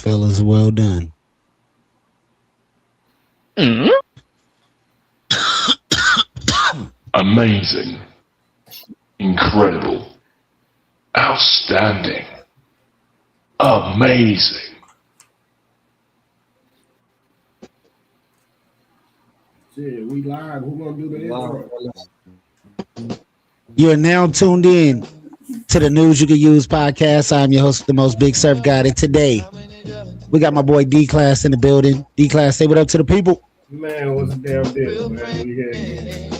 fellas. Well done. Amazing. Incredible. Outstanding. Amazing. Shit, we live. Who gonna do the intro? You are now tuned in to the News You Can Use podcast. I'm your host, the most big surf guy. And today, we got my boy D-Class in the building. D-Class, say what up to the people. Man, what's the damn deal, man? We here.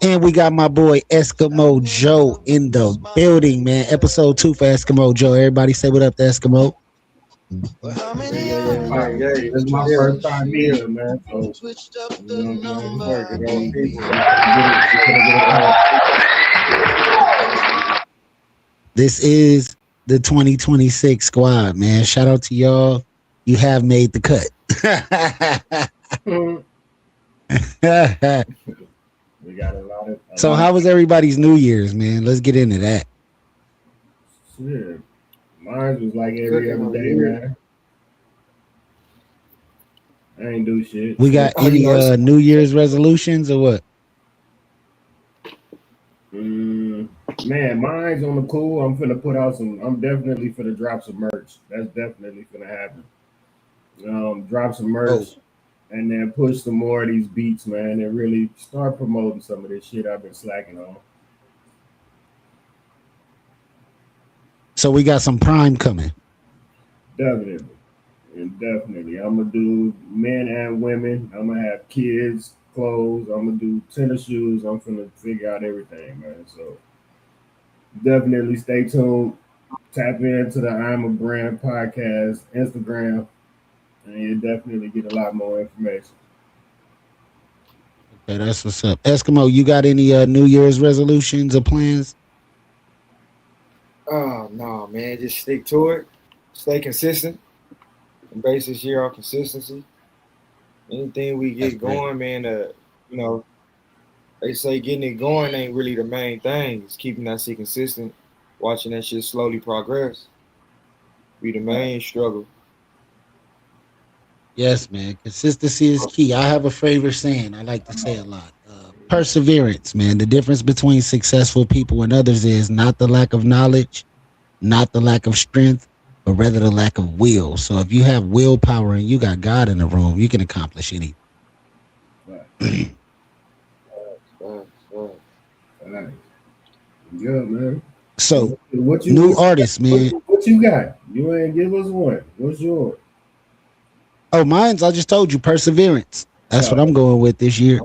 And we got my boy Eskimo Joe in the building, man. Episode 2 for Eskimo Joe. Everybody say what up to Eskimo. Yeah, this is my first time here, man. So, working on people. This is the 2026 squad, man. Shout out to y'all. You have made the cut. We got a lot of. So how was everybody's New Year's, man? Let's get into that. Shit. Mine was like every other day, man. I ain't do shit. We got any New Year's resolutions or what? Man, mine's on the cool. I'm finna put out some. I'm definitely finna drop some merch. That's definitely finna happen. Drop some merch, and then push some more of these beats, man, and really start promoting some of this shit I've been slacking on. So we got some Prime coming. Definitely. And definitely. I'm gonna do men and women. I'm gonna have kids, clothes. I'm gonna do tennis shoes. I'm gonna figure out everything, man. So definitely stay tuned. Tap into the I'm a Brand podcast, Instagram, and you'll definitely get a lot more information. Okay, that's what's up. Eskimo, you got any New Year's resolutions or plans? Oh no, man, just stick to it. Stay consistent. And base this year on consistency. Anything we get going, man, they say getting it going ain't really the main thing. It's keeping that shit consistent, watching that shit slowly progress. Be the main struggle. Yes, man. Consistency is key. I have a favorite saying I like to say a lot. Perseverance, man. The difference between successful people and others is not the lack of knowledge, not the lack of strength, but rather the lack of will. So if you have willpower and you got God in the room, you can accomplish anything. Right. Yeah, man. So what you new artists, man. What you got? You ain't give us one. What's yours? Oh, mine's I just told you, perseverance. That's what I'm going with this year.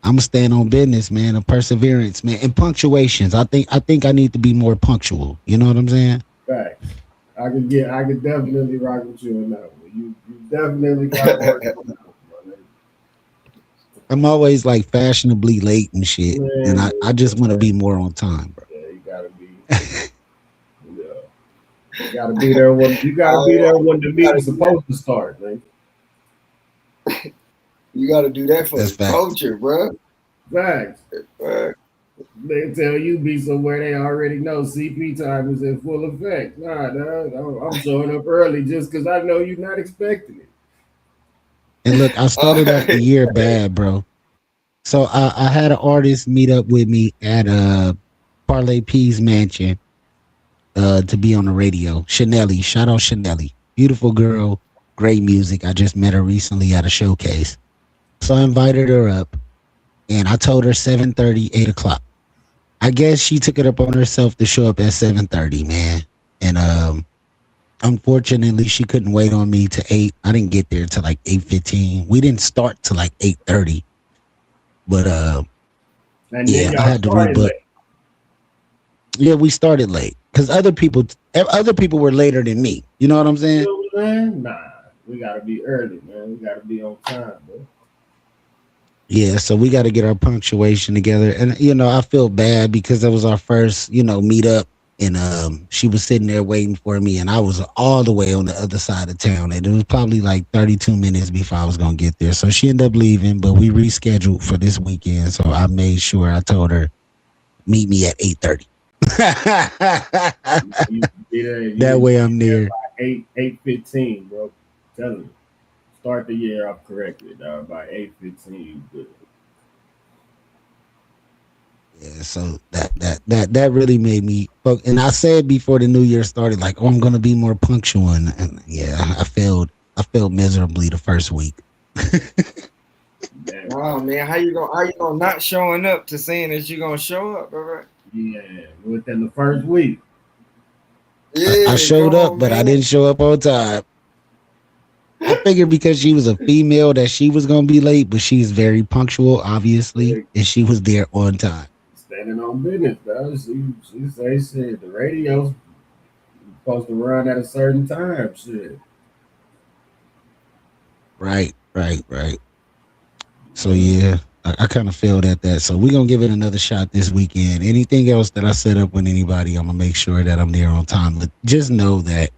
I'm gonna stand on business, man, and perseverance, man, and punctuations. I think I need to be more punctual. You know what I'm saying? Right. I could definitely rock with you on that one. You definitely got to work on that one. I'm always like fashionably late and shit, man, and I just want to be more on time, bro. Yeah, you gotta be. You gotta be there when the meeting's supposed to start, man. You got to do that for the culture, bro. Facts. They tell you be somewhere they already know CP time is in full effect. Nah, dog, I'm showing up early just because I know you're not expecting it. And look, I started off the year bad, bro. So I had an artist meet up with me at Parlay P's mansion to be on the radio. Chanelli, shout out Chanelli. Beautiful girl, great music. I just met her recently at a showcase. So I invited her up, and I told her 7:30, 8 o'clock. I guess she took it up on herself to show up at 7:30, man. And unfortunately, she couldn't wait on me to 8. I didn't get there till like 8:15. We didn't start till like 8:30. But yeah, I had to rebook. Yeah, we started late because other people were later than me. You know what I'm saying? Nah, we gotta be early, man. We gotta be on time, bro. Yeah, so we got to get our punctuation together. And, I feel bad because that was our first, meet up. And she was sitting there waiting for me. And I was all the way on the other side of town. And it was probably like 32 minutes before I was going to get there. So she ended up leaving, but we rescheduled for this weekend. So I made sure I told her, meet me at 8:30. You be there, That way I'm there near. by 8:15, bro. Tell you. Start the year off correctly, dog. By 8:15, you good. Yeah, so that really made me fuck. And I said before the new year started, like, oh, I'm gonna be more punctual, and yeah, I failed. I failed miserably the first week. Damn. Oh man, how you gonna not showing up to saying that you gonna show up, all right? Yeah, within the first week. I Yeah, showed come up, on, but I man. didn't show up on time. I figured because she was a female that she was gonna be late, but she's very punctual, obviously, and she was there on time. Standing on business, dog. She say shit. The radio's supposed to run at a certain time. Shit. Right. So yeah, I kind of failed at that. So we're gonna give it another shot this weekend. Anything else that I set up with anybody, I'm gonna make sure that I'm there on time. But just know that,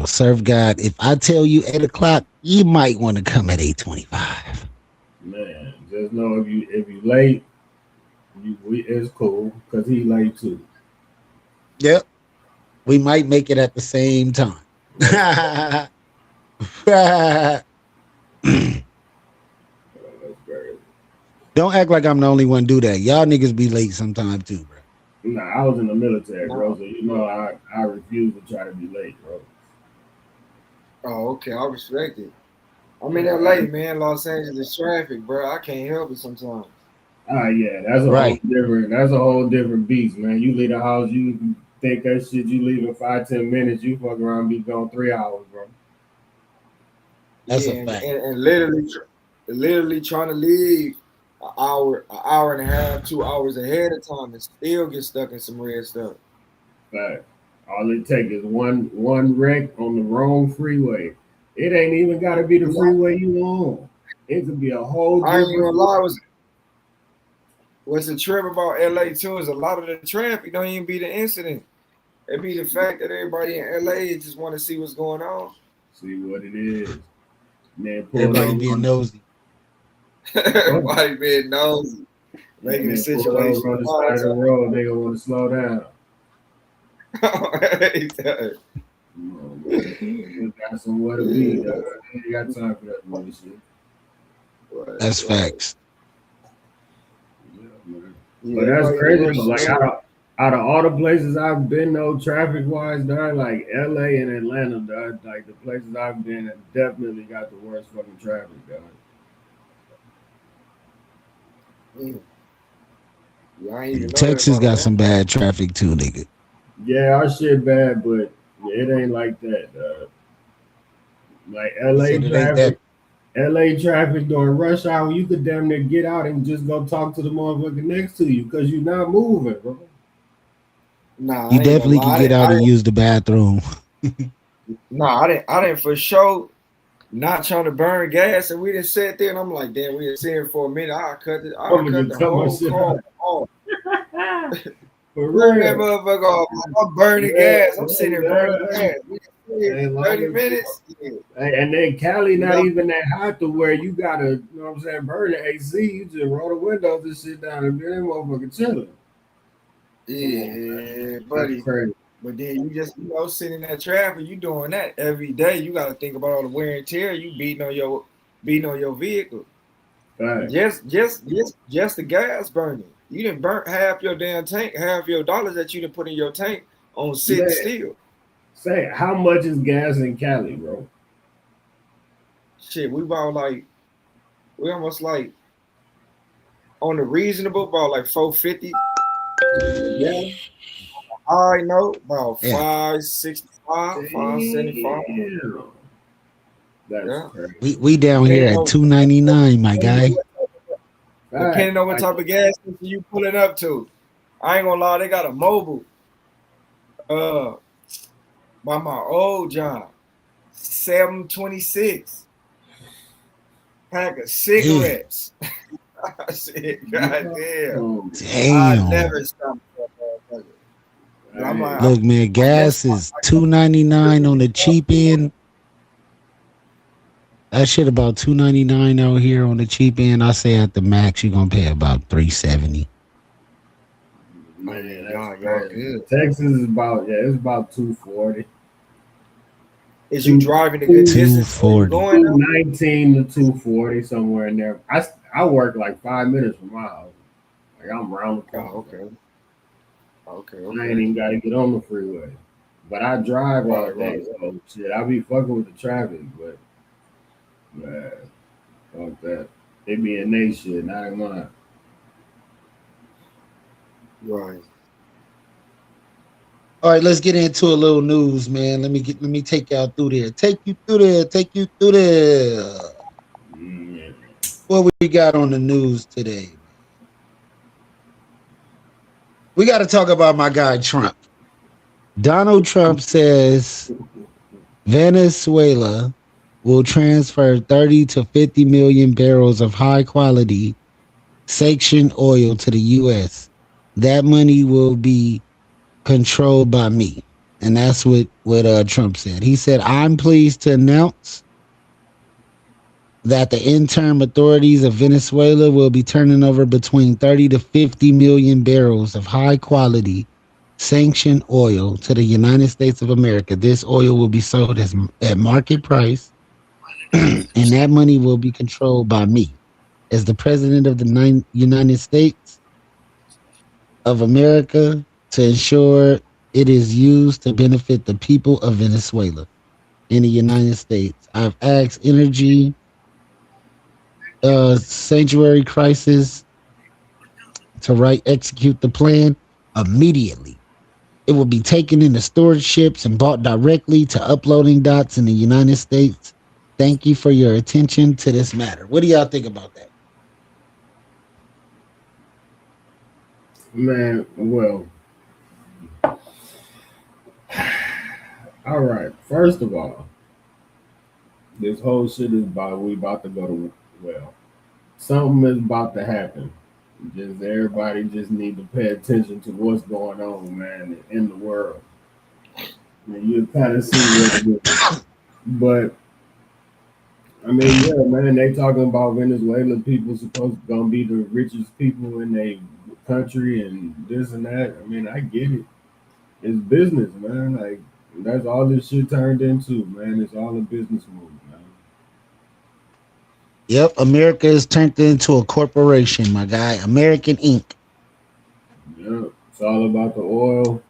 serve God. If I tell you 8 o'clock, you might want to come at 8:25. Man, just know if you late, it's cool because he late too. Yep. We might make it at the same time. That's crazy. Don't act like I'm the only one do that. Y'all niggas be late sometime too, bro. Nah, I was in the military, bro. So I refuse to try to be late, bro. Oh, okay, I respect it. I'm in LA, man. Los Angeles traffic, bro. I can't help it sometimes. Yeah, that's a Right. whole different beast, man. You leave the house, you think that shit you leave in 5-10 minutes, you fuck around and be gone 3 hours, bro. That's Yeah, a fact. and literally trying to leave an hour and a half, 2 hours ahead of time, and still get stuck in some red stuff. Fact. All it takes is one wreck on the wrong freeway. It ain't even gotta be the freeway you on. It could be a whole I ain't different gonna lie. What's the trip about LA too is a lot of the traffic don't even be the incident. It be the fact that everybody in LA just want to see what's going on. see what it is. Man, pull Everybody over being on nosy. Everybody being nosy, making the pull situation. over on the side of the road, they gonna want to slow down. Come on, man. You got somewhere to be. Though. You ain't got time for that bullshit. That's facts. Yeah, man. Yeah, But that's everybody crazy. Though. Like out of all the places I've been, though, traffic wise, dog, like LA and Atlanta, dog, like the places I've been, have definitely got the worst fucking traffic, dog. Yeah, I ain't even know Texas about got that. some bad traffic too, nigga. Yeah, our shit bad, but it ain't like that, dog. Like LA Said it ain't traffic. LA traffic during rush hour, you could damn near get out and just go talk to the motherfucker next to you because you're not moving, bro. Nah, I You ain't gonna definitely can lie. get out and use the bathroom. I didn't for sure not trying to burn gas, and we didn't sit there, and I'm like, damn, we didn't sit here for a minute. I cut the I'ma just cut my whole shit car out. off. For Burn that real. motherfucker off. I'm burning Yeah, gas. I'm sitting here burning gas. We didn't sit here Ain't 30 lying. minutes. Yeah. And then Cali not Yeah. even that hot to where you gotta, you know what I'm saying, burn the AC. You just roll the windows and sit down and be that motherfucker chilling. Yeah, That's buddy. crazy. But then you just sitting in that traffic, you doing that every day. You got to think about all the wear and tear you beating on your vehicle. Right. Just the gas burning. You didn't burn half your damn tank, half your dollars that you didn't put in your tank on sitting Man. still. Say, how much is gas in Cali, bro? Shit, we almost like on the reasonable about like 450. Yeah. I know about 565, 575. Damn. That's Yeah. crazy. We down here at $2.99, my guy. Depending on what type of gas station you pulling up to. I ain't gonna lie, they got a mobile. By my old job, 726. Pack of cigarettes. I said, God damn. I Damn. never stopped that motherfucker. I'm like, Look, man, gas is $2.99 on the cheap end. That shit about $2.99 out here on the cheap end. I say at the max you're gonna pay about $3.70. Man, that's y'all crazy. good. Texas is it's about 240. Is you driving a good distance where you 240. going now? 219 to 240, somewhere in there. I work like 5 minutes from my house. Like I'm around the corner. Oh, okay. Okay, I ain't okay. even got to get on the freeway. But I drive all day, so shit, I be fucking with the traffic, but man, fuck that. They be in they shit, not in mine. Right. All right, let's get into a little news, man. Let me take y'all through there. Take you through there. Yeah. What we got on the news today? We got to talk about my guy Trump. Donald Trump says Venezuela will transfer 30 to 50 million barrels of high quality sanctioned oil to the US. That money will be controlled by me. And that's what Trump said. He said, I'm pleased to announce that the interim authorities of Venezuela will be turning over between 30 to 50 million barrels of high quality sanctioned oil to the United States of America. This oil will be sold at market price, and that money will be controlled by me as the president of the United States of America to ensure it is used to benefit the people of Venezuela in the United States. I've asked Energy Sanctuary Crisis to execute the plan immediately. It will be taken into storage ships and bought directly to uploading dots in the United States. Thank you for your attention to this matter. What do y'all think about that? Man, well, all right. First of all, this whole shit is we about to go to something is about to happen. Just everybody just need to pay attention to what's going on, man, in the world. And you kind of see what it is. But I mean, yeah, man, they talking about Venezuela people supposed to gonna be the richest people in their country and this and that. I mean, I get it. It's business, man. Like that's all this shit turned into, man. It's all a business move, man. Yep, America is turned into a corporation, my guy. American Inc. Yeah, it's all about the oil,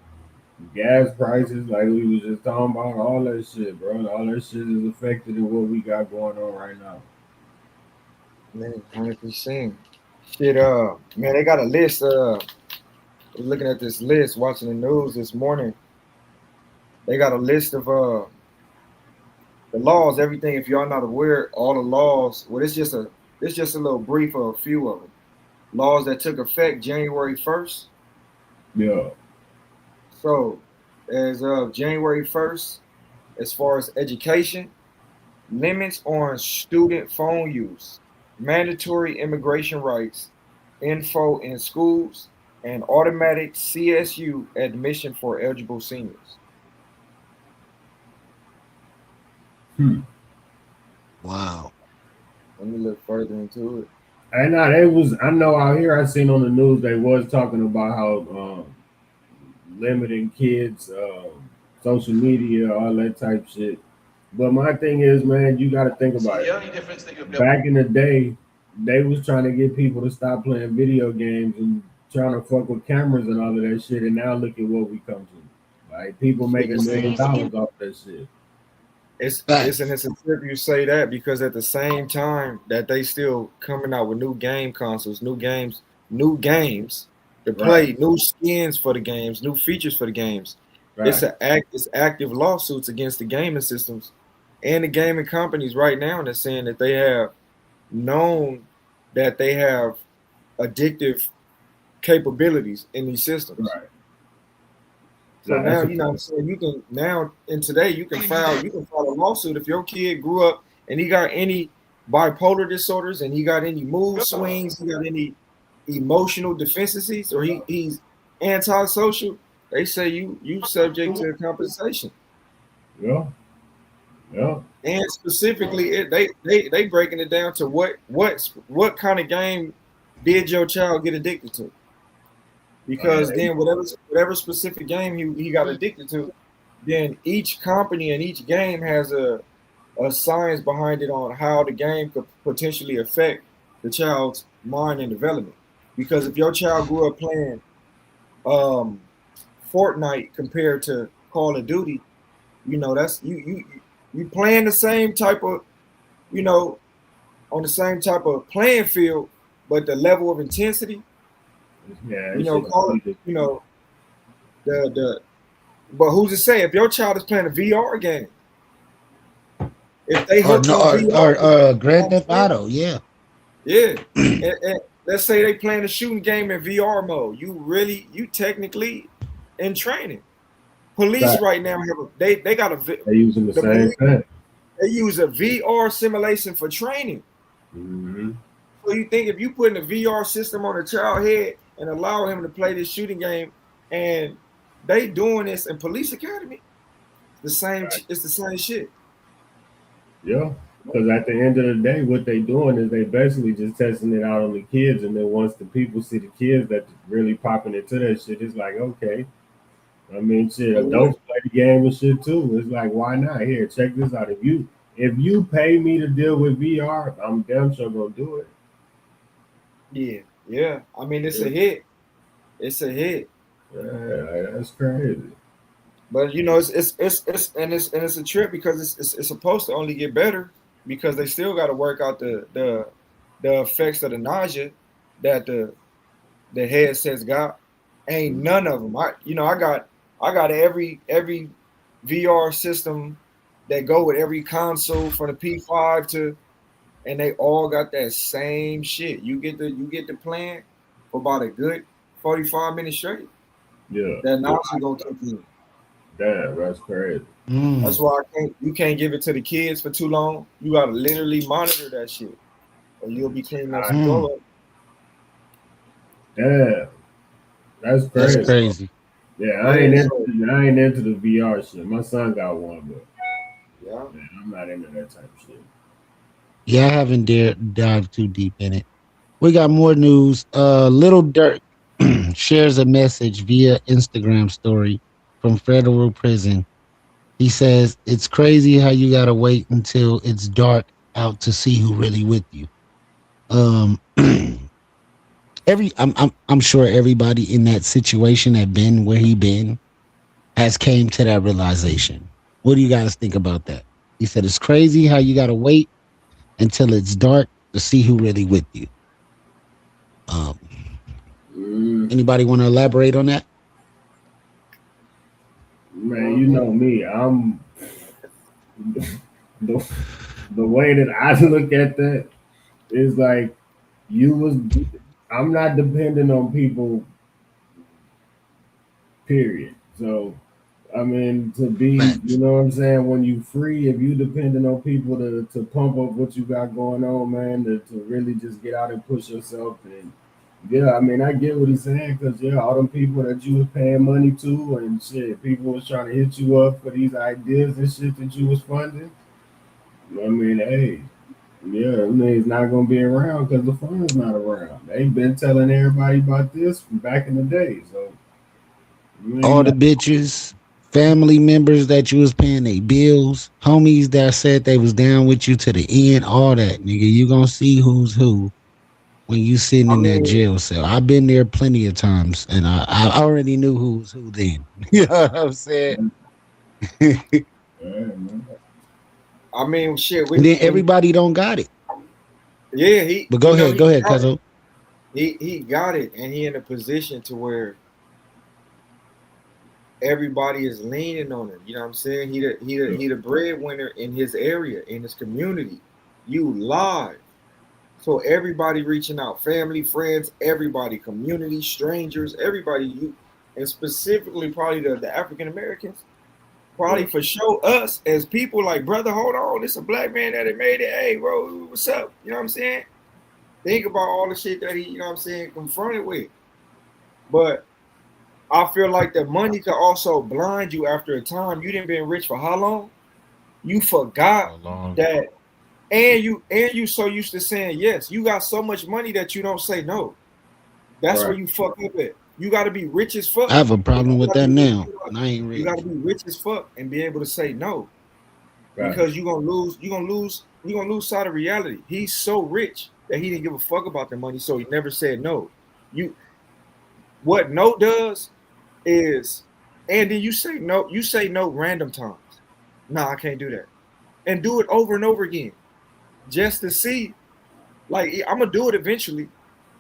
gas prices, like we was just talking about, all that shit, bro. All that shit is affected in what we got going on right now. Man, 100%. Shit, man, they got a list. Looking at this list, watching the news this morning. They got a list of the laws, everything. If y'all not aware, all the laws. Well, it's just a little brief of a few of them. Laws that took effect January 1st. Yeah. So, as of January 1st, as far as education, limits on student phone use, mandatory immigration rights, info in schools, and automatic CSU admission for eligible seniors. Wow. Let me look further into it. I know out here I seen on the news they was talking about how limiting kids social media, all that type shit. But my thing is, man, you got to think about it. The only difference that back in the day, they was trying to get people to stop playing video games and trying to fuck with cameras and all of that shit. And now look at what we come to. Like people making $1 million off that shit. It's in its trip you say that because at the same time that they still coming out with new game consoles, new games to play, new skins for the games, new features for the games. Right. It's active lawsuits against the gaming systems and the gaming companies right now that's saying that they have known that they have addictive capabilities in these systems. Right. So now, you know what I'm saying, you can now and today you can file a lawsuit if your kid grew up and he got any bipolar disorders and he got any mood swings, he got any emotional deficiencies, or he's antisocial. They say you subject to compensation. Yeah. Yeah. And specifically, they breaking it down to what kind of game did your child get addicted to? because then whatever specific game he got addicted to, then each company and each game has a science behind it on how the game could potentially affect the child's mind and development. Because if your child grew up playing Fortnite compared to Call of Duty, that's you playing the same type of, on the same type of playing field, but the level of intensity, but who's to say if your child is playing a VR game, if they hooked on VR, or Grand Theft Auto, yeah, and let's say they playing a shooting game in VR mode, you technically in training. Police right now they got they're using the same thing. They use a VR simulation for training. Mm-hmm. So you think if you put in a VR system on a child head and allow him to play this shooting game, and they doing this in police academy, it's the same shit. Yeah, because at the end of the day, what they doing is they basically just testing it out on the kids, and then once the people see the kids that really popping into that shit, it's like, okay. I mean, shit, adults play the game and shit too. It's like, why not? Here, check this out. If you pay me to deal with VR, I'm damn sure gonna do it. Yeah. I mean, it's a hit. It's a hit. Yeah, that's crazy. But it's a trip because it's supposed to only get better because they still got to work out the effects of the nausea that the headsets got. Ain't none of them. I got every VR system that go with every console from the P5 and they all got that same shit. You get the plan for about a good 45 minutes straight. Yeah. That nausea gonna kick in. Damn, that's crazy. That's why you can't give it to the kids for too long. You gotta literally monitor that shit, or you'll be cleaning up some throw up. Damn, that's crazy. That's crazy. Yeah, I ain't into the VR shit. My son got one, but man, I'm not into that type of shit. Yeah, I haven't dared dive too deep in it. We got more news. Lil Durk shares a message via Instagram story from federal prison. He says, "It's crazy how you gotta wait until it's dark out to see who really with you." I'm sure everybody in that situation that been where he been has came to that realization. What do you guys think about that? He said, "It's crazy how you gotta wait until it's dark to see who really with you." Anybody want to elaborate on that? Man, you know me. I'm the way that I look at that is like I'm not dependent on people, period. So I mean, to be, you know what I'm saying, when you free, if you depending on people to pump up what you got going on, man, to really just get out and push yourself, and yeah, I mean, I get what he's saying, because all them people that you was paying money to and shit, people was trying to hit you up for these ideas and shit that you was funding. I mean, hey, yeah, I mean, it's not gonna be around because the fund's not around. They've been telling everybody about this from back in the day. So all the bitches, family members that you was paying their bills, homies that said they was down with you to the end, all that, nigga, you gonna see who's who when you sitting in that jail cell. I've been there plenty of times, and I already knew who was who then. You know what I'm saying? I mean, shit. Then everybody don't got it. Yeah, But go ahead, Cuzzo. He got it, and he in a position to where everybody is leaning on him. You know what I'm saying? He the breadwinner in his area, in his community. You live. So everybody reaching out, family, friends, everybody, community, strangers, everybody, and specifically probably the African Americans, probably for sure us as people like, brother, hold on, this a black man that had made it. Hey, bro, what's up? You know what I'm saying? Think about all the shit that he, you know what I'm saying, confronted with. But I feel like the money could also blind you after a time. You didn't been rich for how long? You forgot that. And you so used to saying yes. You got so much money that you don't say no. That's where you fuck up at. You got to be rich as fuck. I have a problem with that now, and I ain't You got rich. to be rich as fuck and be able to say no, Right. because you're gonna lose sight of reality. He's so rich that he didn't give a fuck about the money, so he never said no. What no does is, and then you say no. You say no random times. Nah, I can't do that, and do it over and over again, just to see. Like, I'm gonna do it eventually.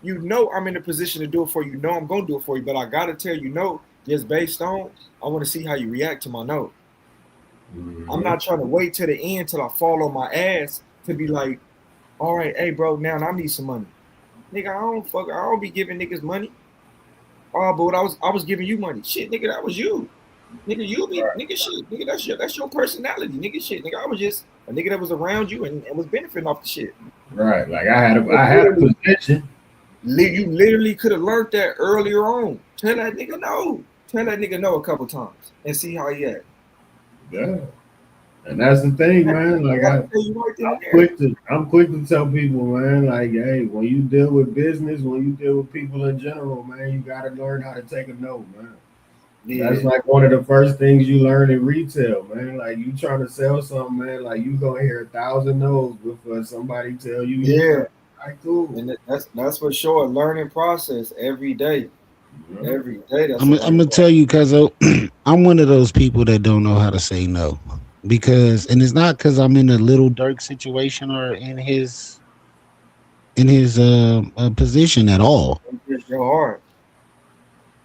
You know, I'm in a position to do it for you. You know, I'm gonna do it for you, but I gotta tell you no, just based on I want to see how you react to my no. Mm-hmm. I'm not trying to wait till the end till I fall on my ass to be like, all right, hey bro, now I need some money. Nigga, I don't be giving niggas money. Oh, but I was giving you money. Shit, nigga, that was you. Nigga, you be Right. nigga shit. Nigga, that's your personality. Nigga shit. Nigga, I was just a nigga that was around you and was benefiting off the shit. Right. Like I had a position. You literally could have learned that earlier on. Tell that nigga no. Tell that nigga no a couple times and see how he act. Yeah. And that's the thing, man. Like I'm quick to tell people, man, like, hey, when you deal with business, when you deal with people in general, man, you gotta learn how to take a no, man. Yeah. That's like one of the first things you learn in retail, man. Like you trying to sell something, man, like you gonna hear 1,000 no's before somebody tell you yeah. Like, cool. And that's for sure a learning process every day. Yeah. Every day. I'm gonna tell you, cuz I'm one of those people that don't know how to say no. Because, and it's not because I'm in a Little Dirk situation or in his position at all. It's your heart.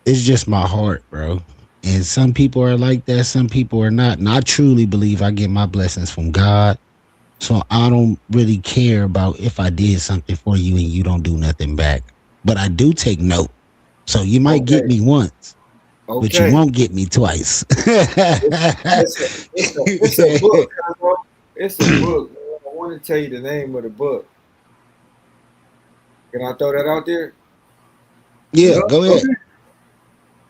It's just my heart, bro. And some people are like that, some people are not. And I truly believe I get my blessings from God. So I don't really care about if I did something for you and you don't do nothing back. But I do take note. So you might get me once, but you won't get me twice. It's a book. It's a book. I want to tell you the name of the book. Can I throw that out there? Yeah, go ahead.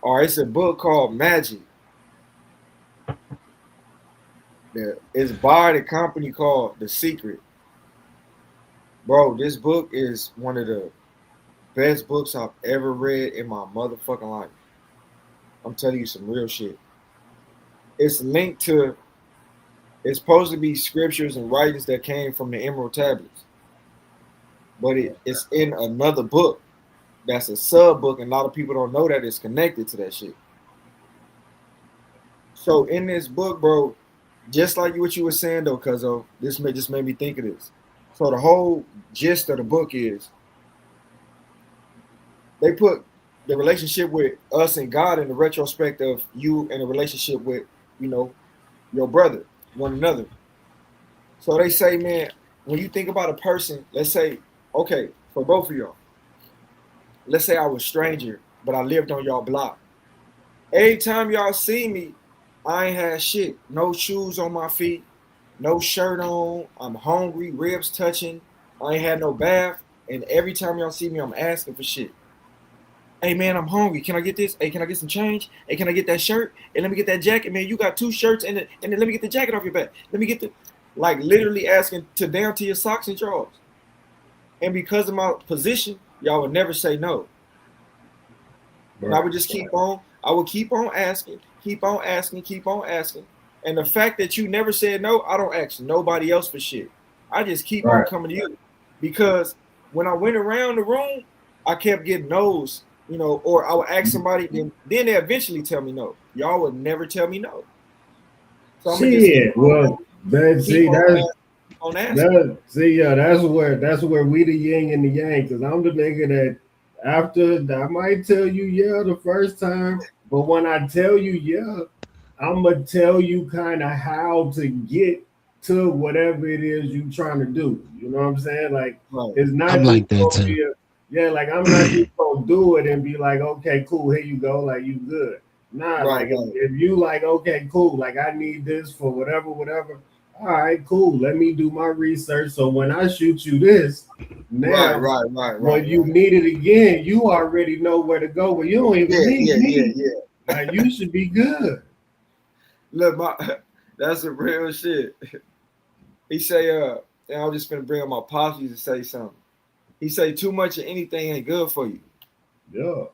All right, it's a book called Magic. It's by the company called The Secret. Bro, this book is one of the best books I've ever read in my motherfucking life. I'm telling you some real shit. It's linked to, it's supposed to be scriptures and writings that came from the Emerald Tablets. But it's in another book that's a sub book, and a lot of people don't know that it's connected to that shit. So in this book, bro, just like what you were saying though, cuz this just made me think of this. So the whole gist of the book is they put the relationship with us and God in the retrospect of you and a relationship with, your brother, one another. So they say, man, when you think about a person, let's say, okay, for both of y'all, let's say I was a stranger, but I lived on y'all block. Every time y'all see me, I ain't had shit. No shoes on my feet, no shirt on. I'm hungry, ribs touching. I ain't had no bath. And every time y'all see me, I'm asking for shit. Hey, man, I'm hungry. Can I get this? Hey, can I get some change? Hey, can I get that shirt? Hey, let me get that jacket. Man, you got 2 shirts, and then let me get the jacket off your back. Let me get like literally asking down to your socks and drawers. And because of my position, y'all would never say no. And I would just keep on asking, keep on asking. And the fact that you never said no, I don't ask nobody else for shit. I just keep on coming to you. Because when I went around the room, I kept getting no's, or I would ask somebody, then they eventually tell me no. Y'all would never tell me no. So I'm that's where we the yin and the yang, because I'm the nigga that after I might tell you the first time, but when I tell you I'm gonna tell you kind of how to get to whatever it is you trying to do. You know what I'm saying? Like it's not I'm like that too. Like I'm not just gonna do it and be like, okay, cool, here you go, like you good. Nah, if you like, okay, cool, like I need this for whatever. All right, cool. Let me do my research. So when I shoot you this, now when you need it again, you already know where to go. But you don't even need me. Yeah. Like, you should be good. Look, that's a real shit. He say, and I'm just gonna bring up my posse to say something. He say too much of anything ain't good for you. Yeah.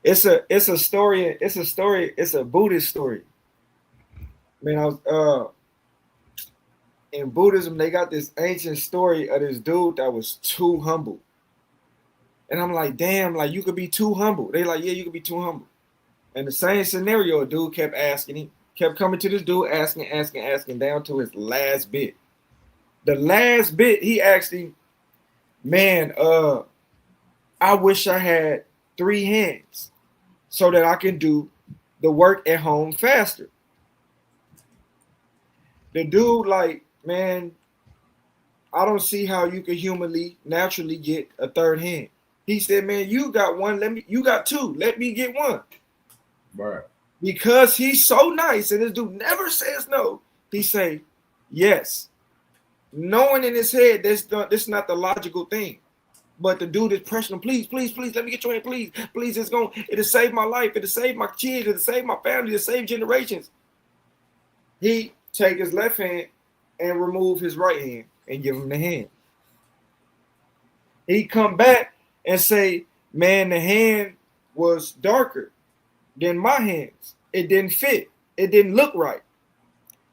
It's a story. It's a story. It's a Buddhist story. Man, I was in Buddhism. They got this ancient story of this dude that was too humble. And I'm like, damn, like you could be too humble. They like, yeah, you could be too humble. And the same scenario, a dude kept asking him, kept coming to this dude, asking, down to his last bit. The last bit, he asked him, man, I wish I had 3 hands so that I can do the work at home faster. The dude, like, man, I don't see how you could humanly, naturally get a 3rd hand. He said, man, you got 1, you got 2, let me get 1. Right. Because he's so nice and this dude never says no, he say, yes. Knowing in his head this is not the logical thing. But the dude is pressing him, please, let me get your hand, please, it'll save my life, it'll save my kids, it'll save my family, it'll save generations. He take his left hand and remove his right hand and give him the hand. He come back and say, man, the hand was darker than my hands. It didn't fit. It didn't look right.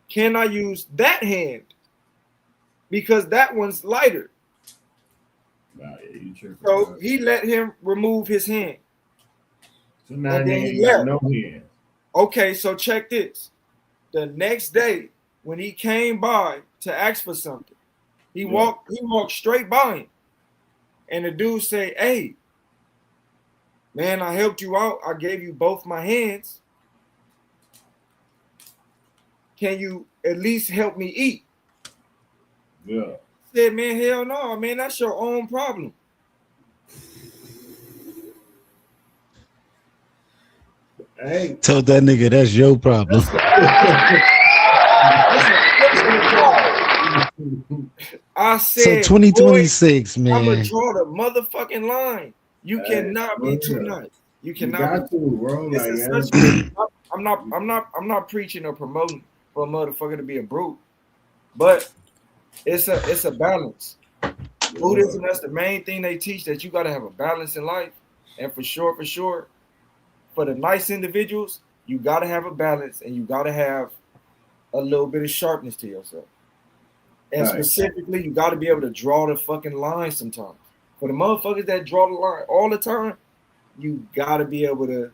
Can I use that hand? Because that one's lighter. Nah, yeah, so he let him remove his hand. So now he got no hand. Okay, so check this. The next day, when he came by to ask for something, he walked straight by him. And the dude say, hey, man, I helped you out. I gave you both my hands. Can you at least help me eat? Yeah. Said, man, hell no, man, that's your own problem. Hey, told that nigga that's your problem. I said, so 2026, man. I'm gonna draw the motherfucking line. You cannot be too nice. You cannot. You got to, bro. Like, I'm not preaching or promoting for a motherfucker to be a brute, but it's a balance. Buddhism, that's the main thing they teach, that you got to have a balance in life. And for sure, for the nice individuals, you got to have a balance and you got to have a little bit of sharpness to yourself. And specifically, you got to be able to draw the fucking line sometimes. For the motherfuckers that draw the line all the time, you got to be able to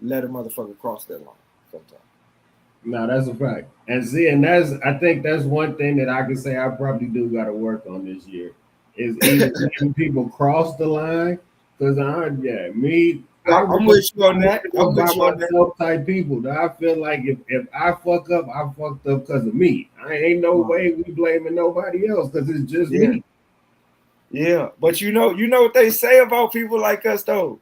let a motherfucker cross that line sometimes. No, that's a fact. And see, I think that's one thing that I can say I probably do got to work on this year is either letting people cross the line. Because I'm with you on that. I'm with you on that. Type people that I feel like if I fuck up, I fucked up because of me. I ain't no way we blaming nobody else because it's just me. Yeah, but you know what they say about people like us though.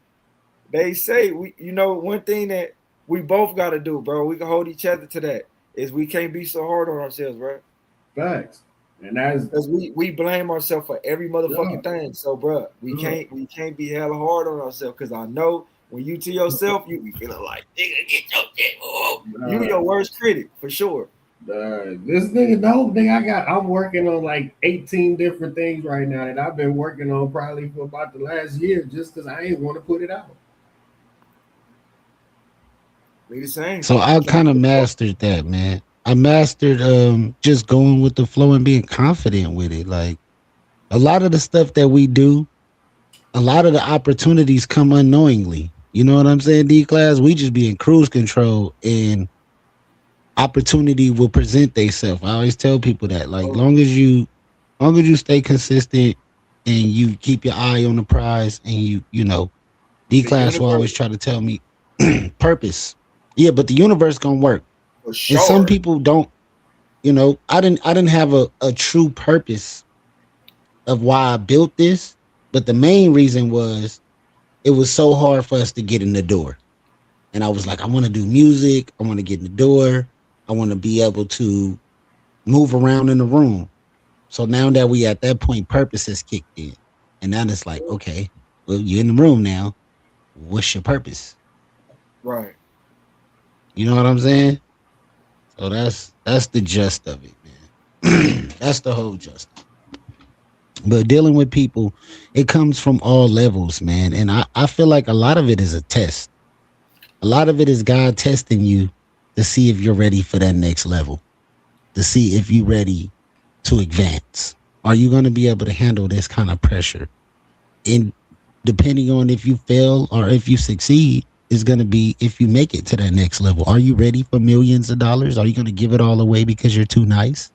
They say one thing that we both got to do, bro. We can hold each other to that. Is we can't be so hard on ourselves, right? Facts. And that's because we blame ourselves for every motherfucking thing. So, bro, we can't be hella hard on ourselves because I know when you to yourself, you be feeling like, nigga, get your shit. You your worst critic for sure. This nigga, the whole thing I'm working on like 18 different things right now that I've been working on probably for about the last year just because I ain't want to put it out. So I kind of mastered that, man. I mastered just going with the flow and being confident with it. Like a lot of the stuff that we do, a lot of the opportunities come unknowingly. You know what I'm saying, D-Class? We just be in cruise control and opportunity will present themselves. I always tell people that, like, long as you stay consistent and you keep your eye on the prize and you know, D-Class will always try to tell me purpose. Yeah, but the universe gonna work. Sure. And some people don't, I didn't have a true purpose of why I built this, but the main reason was it was so hard for us to get in the door. And I was like, I want to do music, I want to get in the door, I want to be able to move around in the room. So now that we at that point, purpose has kicked in. And now it's like, okay, well, you're in the room now. What's your purpose? Right. You know what I'm saying? So that's the gist of it, man. That's the whole gist. But dealing with people, it comes from all levels, man. And I feel like a lot of it is a test. A lot of it is God testing you to see if you're ready for that next level, to see if you're ready to advance. Are you going to be able to handle this kind of pressure? And depending on if you fail or if you succeed, is going to be if you make it to that next level. Are you ready for millions of dollars? Are you going to give it all away because you're too nice?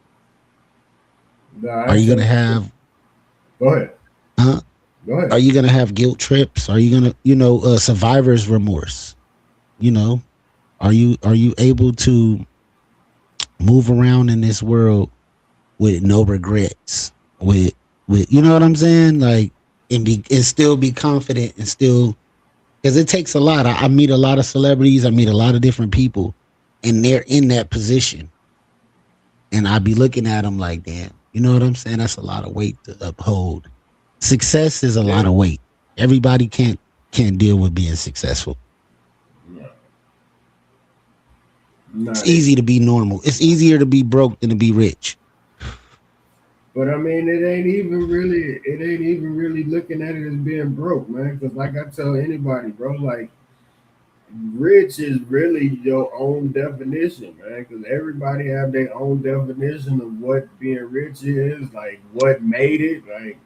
Are you going to have... Go ahead. Huh? Go ahead. Are you going to have guilt trips? Are you going to, survivor's remorse? Are you able to move around in this world with no regrets? With you know what I'm saying? Like, and still be confident and still, because it takes a lot. I meet a lot of celebrities. I meet a lot of different people, and they're in that position. And I be looking at them like, damn, you know what I'm saying? That's a lot of weight to uphold. Success is a lot of weight. Everybody can't deal with being successful. No. It's easy to be normal. It's easier to be broke than to be rich. But I mean, it ain't even really looking at it as being broke, man. Because like I tell anybody, bro, like rich is really your own definition, man. Because everybody have their own definition of what being rich is, like what made it, like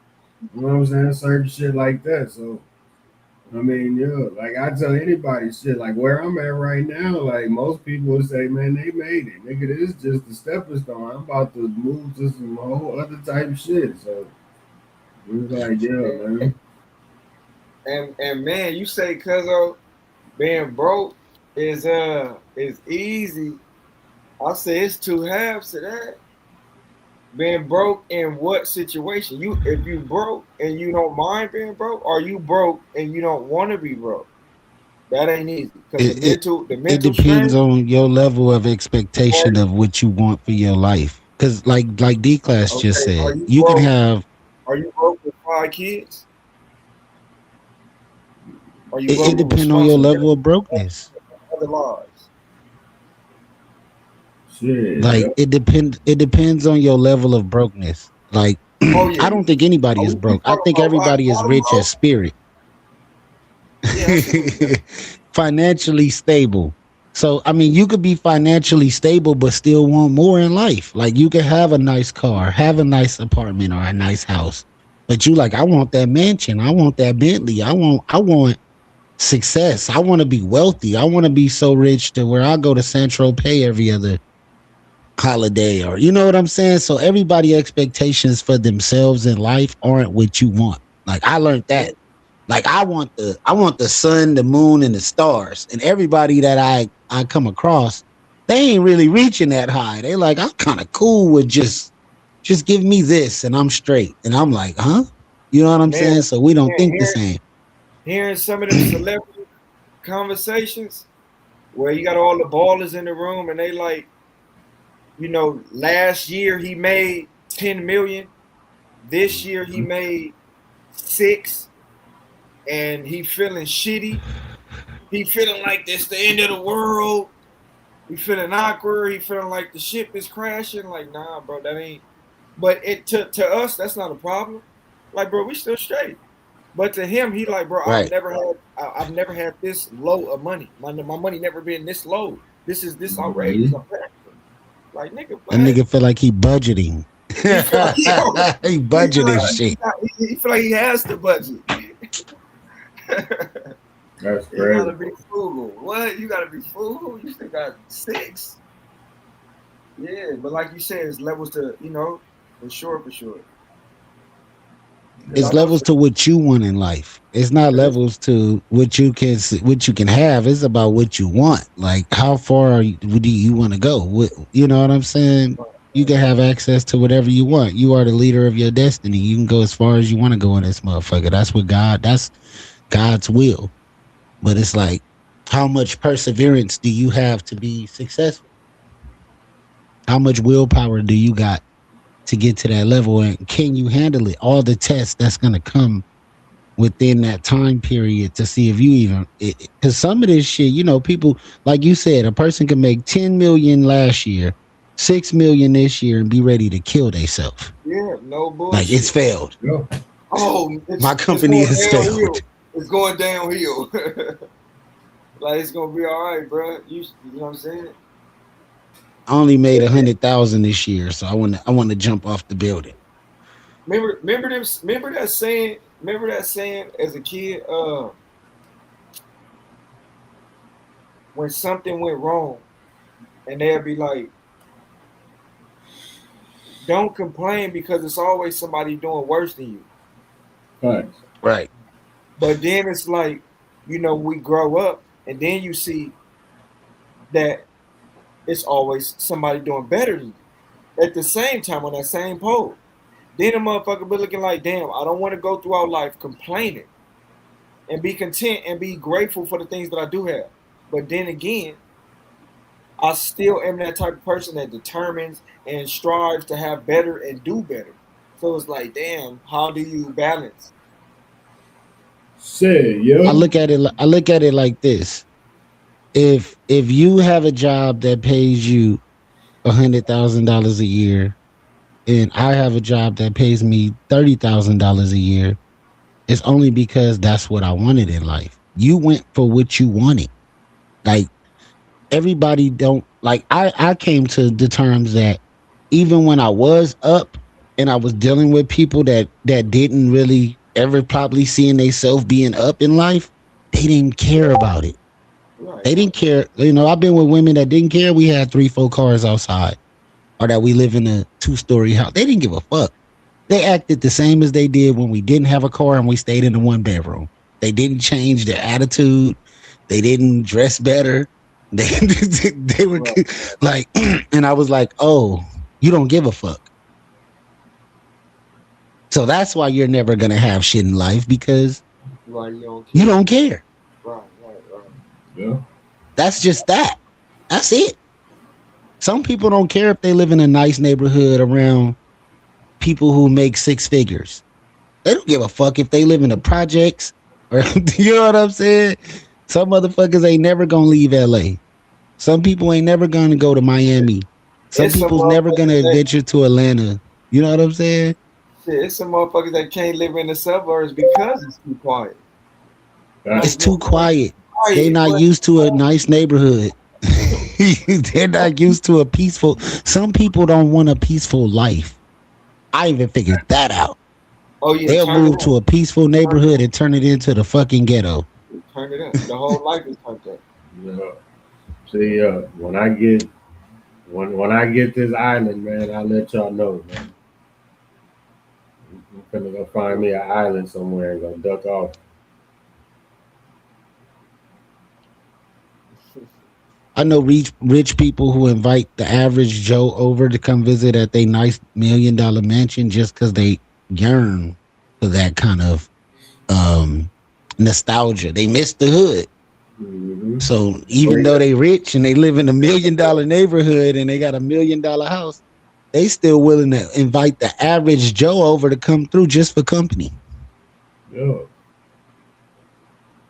you know what I'm saying, certain shit like that. So I mean, yeah, like I tell anybody shit, like where I'm at right now, like most people would say, man, they made it. Nigga, this is just the stepping stone. I'm about to move to some whole other type of shit. So it was like, yeah, man. And man, you say cuzzo being broke is easy. I say it's two halves to that. Being broke in what situation? If you broke and you don't mind being broke, or you broke and you don't want to be broke, that ain't easy. Because the mental it depends on your level of expectation of what you want for your life. Because like D-Class just said, you can have. Are you broke with 5 kids? It depends on your level of brokenness. Other lives. Shit. Like it depends on your level of brokenness. Like I don't think anybody is broke. I think everybody is rich at spirit. Yeah. Financially stable. So I mean, you could be financially stable but still want more in life. Like you could have a nice car, have a nice apartment or a nice house, but you like, I want that mansion, I want that Bentley, I want success, I want to be wealthy, I want to be so rich to where I go to Saint-Tropez every other holiday, or you know what I'm saying? So everybody expectations for themselves in life aren't what you want. Like I learned that. Like I want the sun, the moon, and the stars. And everybody that I come across, they ain't really reaching that high. They like, I'm kind of cool with just give me this and I'm straight. And I'm like, huh? You know what I'm saying? So we don't think the same. Hearing some of the celebrity conversations where you got all the ballers in the room and they like, you know, last year he made 10 million. This year he made 6, and he feeling shitty. He feeling like this the end of the world. He feeling awkward. He feeling like the ship is crashing. Like, nah, bro, that ain't. But to us, that's not a problem. Like, bro, we still straight. But to him, he like, bro, right. I've never had this low of money. My money never been this low. This outrageous. Like, nigga, that nigga feel like he budgeting. He budgeting shit. He feel like he has to budget. That's crazy. You gotta be frugal. What? You gotta be frugal? You still got 6. Yeah, but like you said, it's levels to, you know, for sure. It's levels to what you want in life. It's not levels to what you can have. It's about what you want. Like how far do you want to go? You know what I'm saying? You can have access to whatever you want. You are the leader of your destiny. You can go as far as you want to go in this motherfucker. That's God's will. But it's like, how much perseverance do you have to be successful? How much willpower do you got to get to that level, and can you handle it? All the tests that's going to come within that time period to see if you even, because some of this shit, you know, people, like you said, a person can make 10 million last year, 6 million this year, and be ready to kill themselves. Yeah, no bullshit. Like it's failed. No. Oh, my company is failed. It's going downhill. Like it's gonna be all right, bro. You know what I'm saying? I only made 100,000 this year, so I want to jump off the building. Remember that saying? Remember that saying as a kid? When something went wrong, and they'll be like, "Don't complain because it's always somebody doing worse than you." Thanks. Right. But then it's like, we grow up, and then you see that it's always somebody doing better than you. At the same time, on that same pole, then a motherfucker be looking like, damn, I don't want to go throughout life complaining, and be content and be grateful for the things that I do have. But then again, I still am that type of person that determines and strives to have better and do better. So it's like, damn, how do you balance? Say, yo. I look at it like this. If you have a job that pays you $100,000 a year, and I have a job that pays me $30,000 a year, it's only because that's what I wanted in life. You went for what you wanted. Like everybody don't like. I came to the terms that even when I was up and I was dealing with people that didn't really ever probably seeing themselves being up in life, they didn't care about it. Right. They didn't care. I've been with women that didn't care. We had 3-4 cars outside, or that we live in a 2-story house. They didn't give a fuck. They acted the same as they did when we didn't have a car and we stayed in a 1-bedroom. They didn't change their attitude. They didn't dress better. They were like, and I was like, oh, you don't give a fuck. So that's why you're never gonna have shit in life, because you don't care. Right. Yeah. That's just that. That's it. Some people don't care if they live in a nice neighborhood around people who make 6 figures. They don't give a fuck if they live in the projects, or you know what I'm saying? Some motherfuckers ain't never gonna leave LA. Some people ain't never gonna go to Miami. Some people's never gonna venture to Atlanta. You know what I'm saying? Shit, it's some motherfuckers that can't live in the suburbs because it's too quiet. It's too quiet. They're not used to a nice neighborhood. They're not used to a peaceful. Some people don't want a peaceful life. I even figured that out. Oh yeah, they'll move to a peaceful neighborhood and turn it into the fucking ghetto. Turn it up. The whole life is like that. Yeah. See, when I get this island, man, I'll let y'all know, man. I'm gonna go find me an island somewhere and go duck off. I know rich people who invite the average Joe over to come visit at their nice $1 million mansion just because they yearn for that kind of nostalgia. They miss the hood. Mm-hmm. So even though they rich and they live in $1 million neighborhood and they got $1 million house, they still willing to invite the average Joe over to come through just for company. Yeah.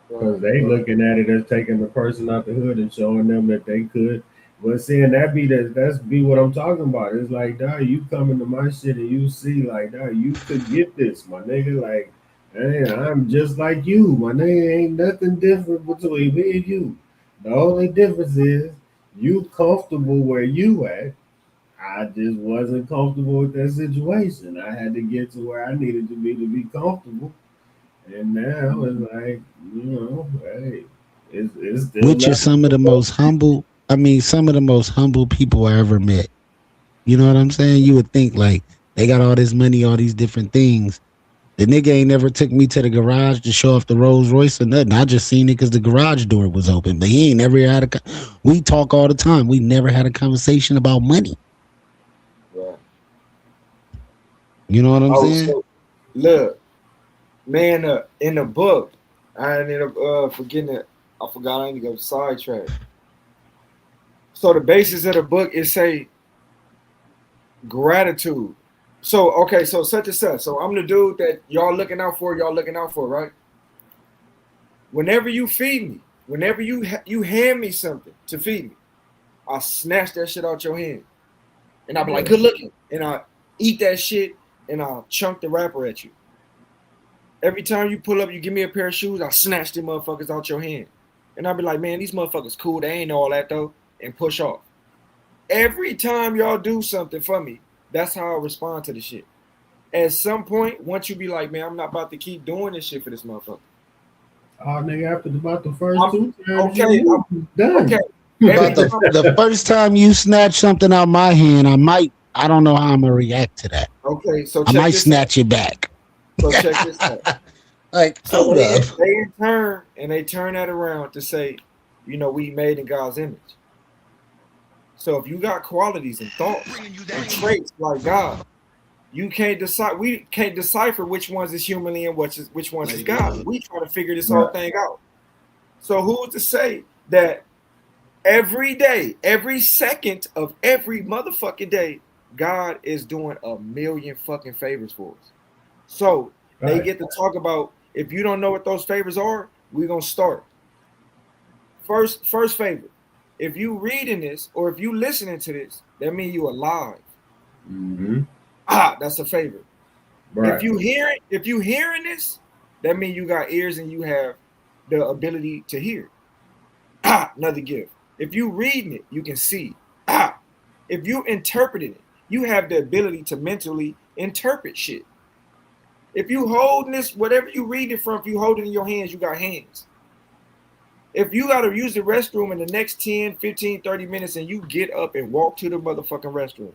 Because they looking at it as taking the person out the hood and showing them that they could. But seeing that's what I'm talking about. It's like, dog, you come into my shit and you see, like, dog, you could get this, my nigga. Like, hey, I'm just like you, my nigga. Ain't nothing different between me and you. The only difference is you comfortable where you at. I just wasn't comfortable with that situation. I had to get to where I needed to be comfortable. And now it's like, hey, it's still which is some of the most humble. I mean, some of the most humble people I ever met. You know what I'm saying? You would think like they got all this money, all these different things. The nigga ain't never took me to the garage to show off the Rolls Royce or nothing. I just seen it because the garage door was open. But he ain't never had we talk all the time. We never had a conversation about money. Right. You know what I'm saying? So, look. Man, in the book, I ended up forgetting it. I forgot I need to go sidetrack. So the basis of the book is say gratitude. So okay, so such and such. So I'm the dude that y'all looking out for, right? Whenever you feed me, whenever you hand me something to feed me, I snatch that shit out your hand, and I'll be like, good looking, and I eat that shit, and I'll chunk the wrapper at you. Every time you pull up, you give me a pair of shoes, I'll snatch them motherfuckers out your hand. And I'll be like, man, these motherfuckers cool. They ain't all that though, and push off. Every time y'all do something for me, that's how I respond to the shit. At some point, once you be like, man, I'm not about to keep doing this shit for this motherfucker. Oh, nigga, after about the first two times, okay, done. Okay. But the first time you snatch something out my hand, I don't know how I'm gonna react to that. Okay, so I might snatch it back. So check this out. Like, so hold up. they turn that around to say, you know, we made in God's image. So if you got qualities and thoughts and traits like God, you can't decide. We can't decipher which ones is humanly and which ones is God. We try to figure this whole thing out. So who's to say that every day, every second of every motherfucking day, God is doing a million fucking favors for us? So they get to talk about, if you don't know what those favors are, we're gonna start. First favor. If you reading this or if you listening to this, that means you alive. Mm-hmm. That's a favor. Right. If you hearing this, that means you got ears and you have the ability to hear. Another gift. If you reading it, you can see. If you interpreting it, you have the ability to mentally interpret shit. If you holding this, whatever you read it from, if you hold it in your hands, you got hands. If you got to use the restroom in the next 10, 15, 30 minutes and you get up and walk to the motherfucking restroom,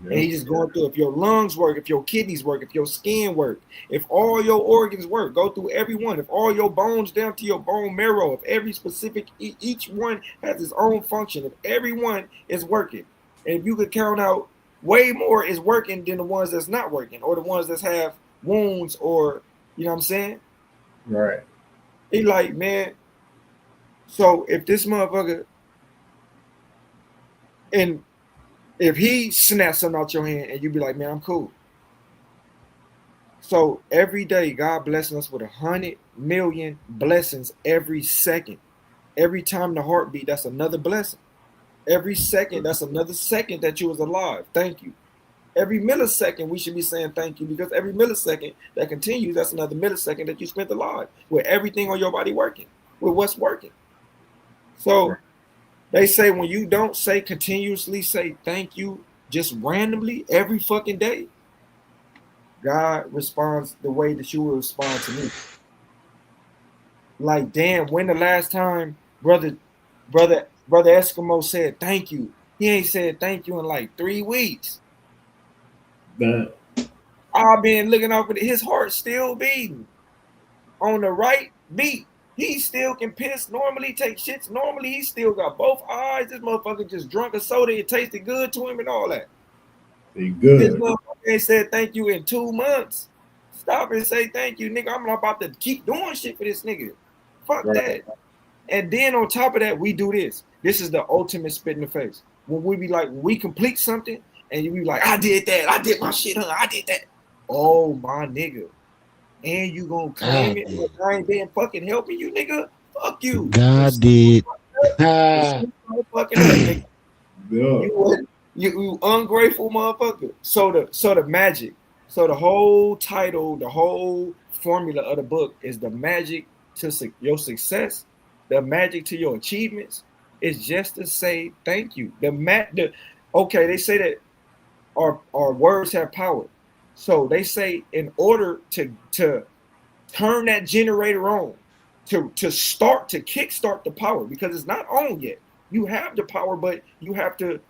and he's just going through, if your lungs work, if your kidneys work, if your skin work, if all your organs work, go through every one. If all your bones down to your bone marrow, if every specific, each one has its own function, if everyone is working, and if you could count out way more is working than the ones that's not working, or the ones that have wounds, or, you know what I'm saying? Right. He like, man, so if this motherfucker, and if he snaps something out your hand and you be like, man, I'm cool. So every day, God blessing us with 100 million blessings every second. Every time the heartbeat, that's another blessing. Every second, that's another second that you was alive. Thank you. Every millisecond, we should be saying thank you, because every millisecond that continues, that's another millisecond that you spent alive with everything on your body working, with what's working. So they say when you don't say continuously say thank you just randomly every fucking day, God responds the way that you will respond to me. Like, damn, when the last time brother Eskimo said thank you? He ain't said thank you in like 3 weeks. I've been looking up at his heart still beating on the right beat. He still can piss normally, take shits normally. He still got both eyes. This motherfucker just drunk a soda. It tasted good to him and all that. He good. This motherfucker ain't said thank you in 2 months. Stop and say thank you, nigga. I'm not about to keep doing shit for this nigga. Fuck that. And then on top of that, we do this. This is the ultimate spit in the face. When we be like, we complete something, and you be like, I did that. I did my shit, huh? I did that. Oh, my nigga. And you gonna claim it, but I ain't been fucking helping you, nigga? Fuck you. God did. You ungrateful motherfucker. So the magic. So the whole title, the whole formula of the book is the magic to your success, the magic to your achievements is just to say thank you. Okay, they say that our words have power. So they say in order to turn that generator on, to kickstart the power, because it's not on yet. You have the power, but you have to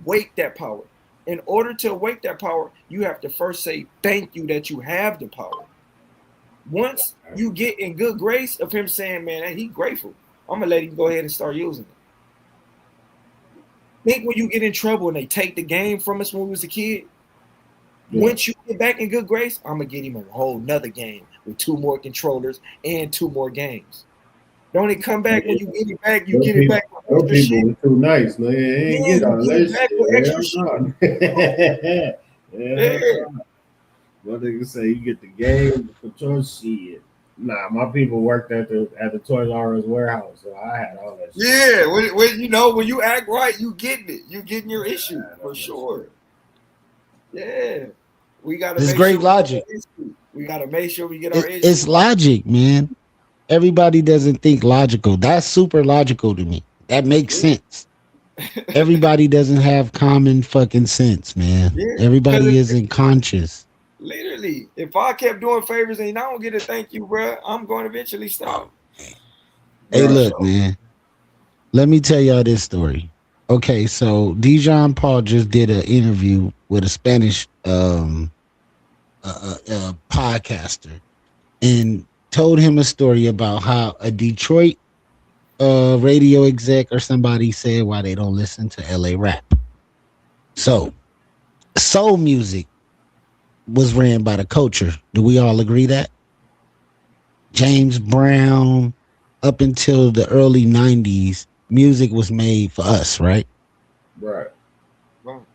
wake that power. In order to wake that power, you have to first say thank you that you have the power. Once you get in good grace of him saying, man, hey, he grateful, I'm gonna let him go ahead and start using it. Think when you get in trouble and they take the game from us when we was a kid, once you get back in good grace, I'm gonna get him a whole nother game with 2 more controllers and 2 more games. Don't it come back when you get it back? You get it back with extra shit. People too nice, man. They ain't get all that shit. Yeah. What they can say, you get the game for your shit. Nah, my people worked at the Toys R Us warehouse, so I had all that shit. Yeah, when you act right, you getting it. You getting your issue for sure. Yeah. We gotta It's great logic. We gotta make sure we get our issue. It's logic, man. everybody doesn't think logical. That's super logical to me. That makes sense. Everybody doesn't have common fucking sense, man. Yeah, because Everybody isn't conscious. literally, if I kept doing favors and I don't get a thank you, bro, I'm going to eventually stop. Hey, Right. look, man. Let me tell y'all this story. Okay, so Dijon Paul just did an interview with a Spanish podcaster and told him a story about how a Detroit radio exec or somebody said why they don't listen to LA rap. So soul music was ran by the culture. Do we all agree that? James Brown, up until the early 90s, music was made for us, right? Right. Bro.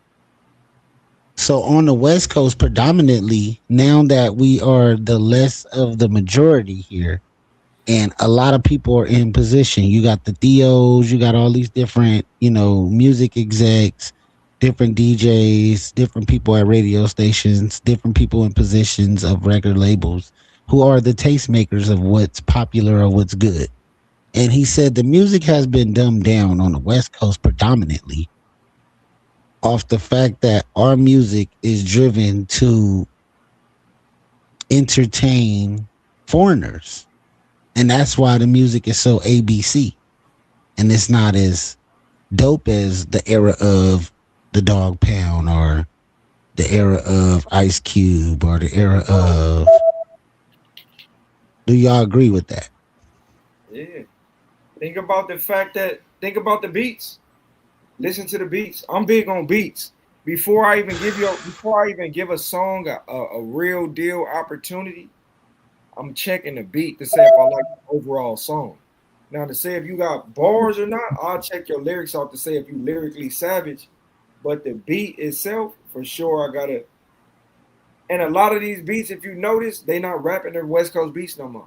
So on the West Coast, predominantly, now that we are the less of the majority here, and a lot of people are in position. You got the Theos, you got all these different, music execs, different DJs, different people at radio stations, different people in positions of record labels who are the tastemakers of what's popular or what's good. And he said the music has been dumbed down on the West Coast predominantly off the fact that our music is driven to entertain foreigners. And that's why the music is so ABC. And it's not as dope as the era of the Dog Pound or the era of Ice Cube or the era of... Do y'all agree with that? Yeah. Think about the beats. Listen to the beats. I'm big on beats. Before I even give a song a real deal opportunity, I'm checking the beat to say if I like the overall song. Now to say if you got bars or not, I'll check your lyrics out to say if you lyrically savage. But the beat itself, for sure, I gotta. And a lot of these beats, if you notice, they not rapping their West Coast beats no more.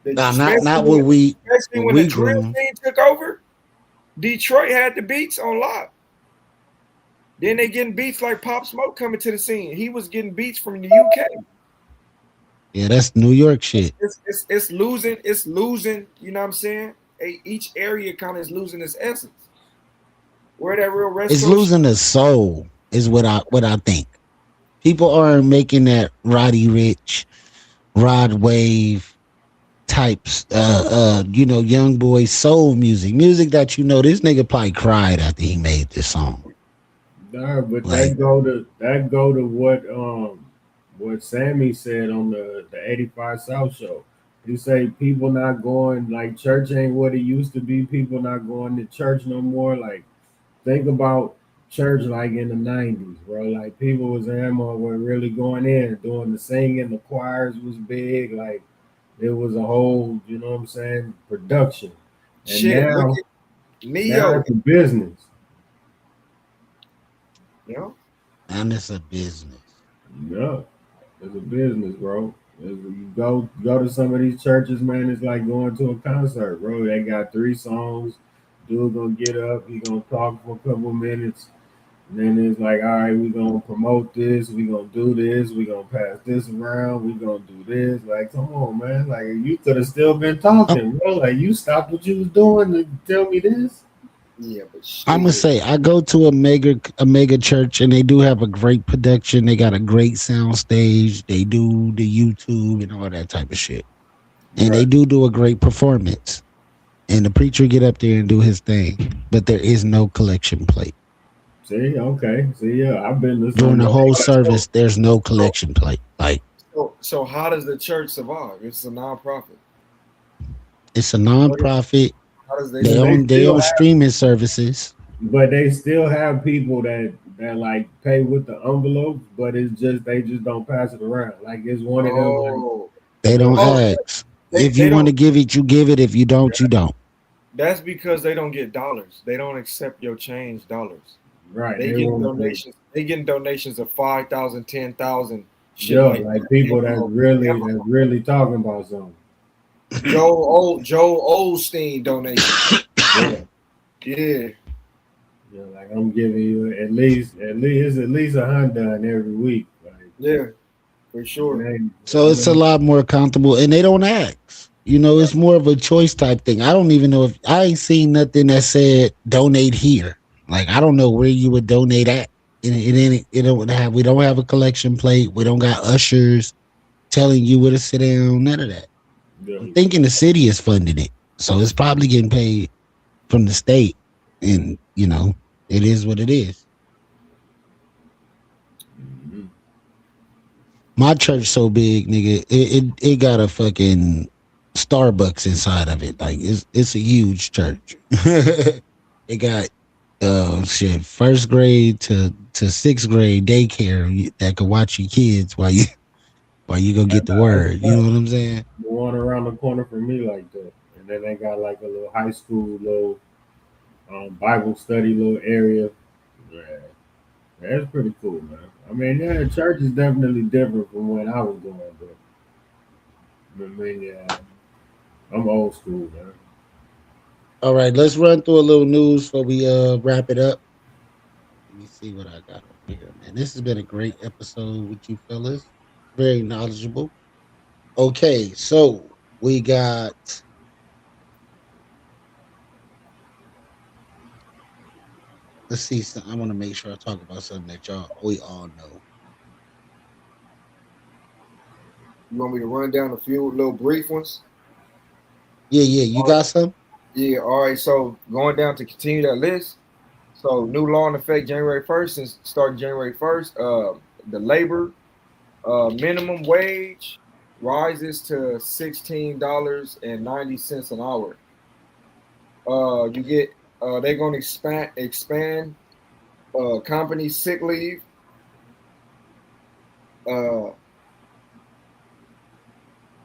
Not what we Especially when the drill scene took over, Detroit had the beats on lock. Then they getting beats like Pop Smoke coming to the scene. He was getting beats from the UK. Yeah, that's New York shit. It's losing. You know what I'm saying? Each area kind of is losing its essence. Where that real West It's losing the soul, is what I think. People aren't making that Roddy Rich, Rod Wave types, young boy soul music that this nigga probably cried after he made this song. Nah, but that go to what Sammy said on the 85 South show. He say people not going, like, church ain't what it used to be. People not going to church no more. Like, think about church like in the 90s, bro. Like, people was were really going in, doing the singing, the choirs was big, like it was a whole, you know what I'm saying, production. And shit, now it's a business. Yeah. And it's a business. Yeah. It's a business, bro. You go to some of these churches, man, it's like going to a concert, bro. They got 3 songs. Dude gonna get up, he gonna talk for a couple of minutes. And then it's like, all right, we're going to promote this. We're going to do this. We're going to pass this around. We're going to do this. Like, come on, man. Like, you could have still been talking, bro. Like, you stopped what you was doing to tell me this. Yeah, but shit. I'm going to say, I go to a mega church, and they do have a great production. They got a great sound stage. They do the YouTube and all that type of shit. And they do a great performance. And the preacher get up there and do his thing. But there is no collection plate. See, okay. See, yeah, I've been listening. During the whole service, there's no collection plate. Like, so how does the church survive? It's a nonprofit. It's a nonprofit. How does they own streaming services. But they still have people that like pay with the envelopes, but it's just they just don't pass it around. Like, it's one of them. Like, they don't ask. If you want to give it, you give it. If you don't, you don't. That's because they don't get dollars. They don't accept your change dollars. Right. They get donations. They getting donations of 5,000, 10,000. Yeah, like people that's really talking about something. Joe Osteen donation. Yeah. Yeah, like, I'm giving you at least $100 every week. Like, yeah. for sure. So it's a lot more comfortable, and they don't ask. You know, it's more of a choice type thing. I don't even know if I ain't seen nothing that said donate here. Like I don't know where you would donate at. It don't have. We don't have a collection plate. We don't got ushers telling you where to sit down. None of that. I'm thinking the city is funding it, so it's probably getting paid from the state, and you know, it is what it is. Mhm. My church so big, nigga. It got a fucking Starbucks inside of it. Like it's a huge church. It got shit first grade to sixth grade daycare that could watch your kids while you go get the word. You know what I'm saying? The one around the corner from me like that, and then they got like a little high school, little Bible study, little area. Yeah, that's pretty cool, man. I mean, yeah, church is definitely different from when I was going, but I mean, yeah, I'm old school, man. All right, let's run through a little news before we wrap it up. Let me see what I got over here, man. This has been a great episode with you fellas. Very knowledgeable. Okay, so we got. Let's see. I want to make sure I talk about something that we all know. You want me to run down a few little brief ones? Yeah. You got some? Yeah, all right. So going down to continue that list. So new law in effect January 1st and starting January 1st. The labor minimum wage rises to $16.90 an hour. You get they're going to expand company sick leave.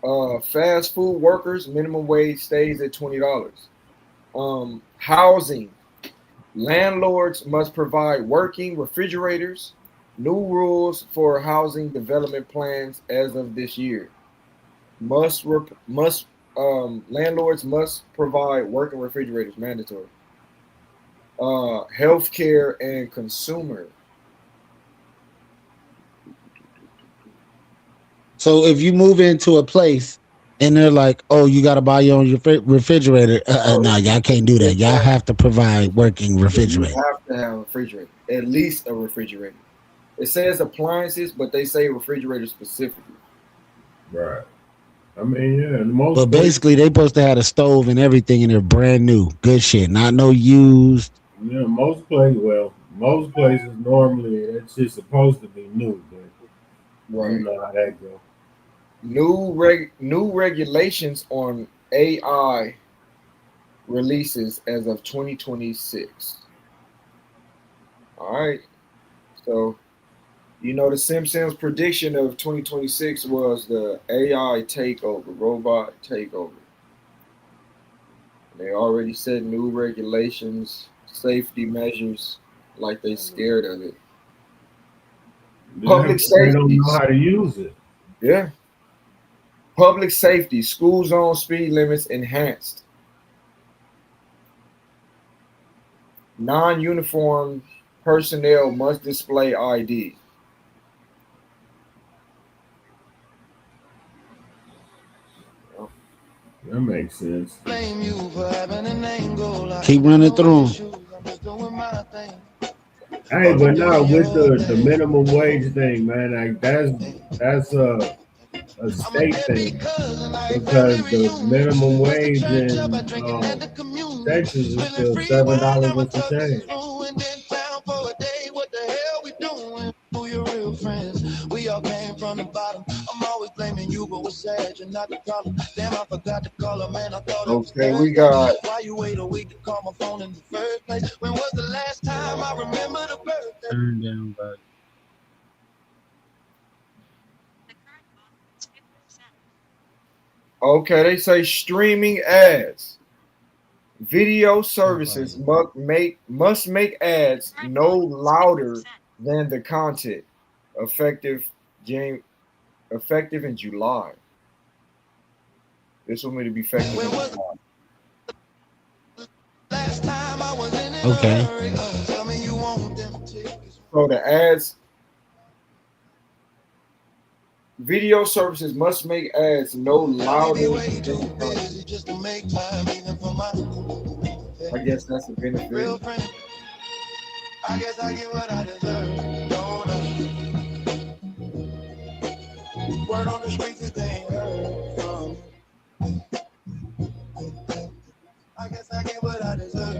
Uh, Fast food workers minimum wage stays at $20. Housing. Landlords must provide working refrigerators. New rules for housing development plans as of this year. Landlords must provide working refrigerators, mandatory. Healthcare and consumer. So if you move into a place and they're like, "Oh, you got to buy your own refrigerator," no, y'all can't do that. Y'all have to provide working refrigerator. You have to have a refrigerator, at least a refrigerator. It says appliances, but they say refrigerator specifically. Right. I mean, yeah, most. But basically, they supposed to have a stove and everything, and they're brand new, good shit, not no used. Yeah, most places normally that shit's supposed to be new, but Right. you know how that go. New regulations on AI releases as of 2026. All right. So, you know, the Simpsons prediction of 2026 was the AI takeover, robot takeover. They already set new regulations, safety measures, like they scared of it. Public They don't safety. know how to use it. Yeah. Public safety, school zone speed limits enhanced. Non-uniform personnel must display ID. That makes sense. Keep running through 'em. Hey, but now with the minimum wage thing, man, like that's a state thing because the minimum wage in Texas is still $7 and some change. We all came from the bottom. I'm always blaming you, but what's sad, you're not the problem. Damn, I forgot to call her, man. I thought okay, we got. Why you wait a week to call my phone in the first place? When was the last time I remember the birthday? Turn down, bud. Okay, they say streaming ads. Video services must make ads no louder than the content. Effective in July. This will need to be effective in July. Okay. So the ads Video services must make ads no louder Maybe way too than busy just to make time even for my I guess that's a benefit. real friend. I guess I get what I deserve. No, no. Word on the streets is they ain't heard from me. I guess I get what I deserve.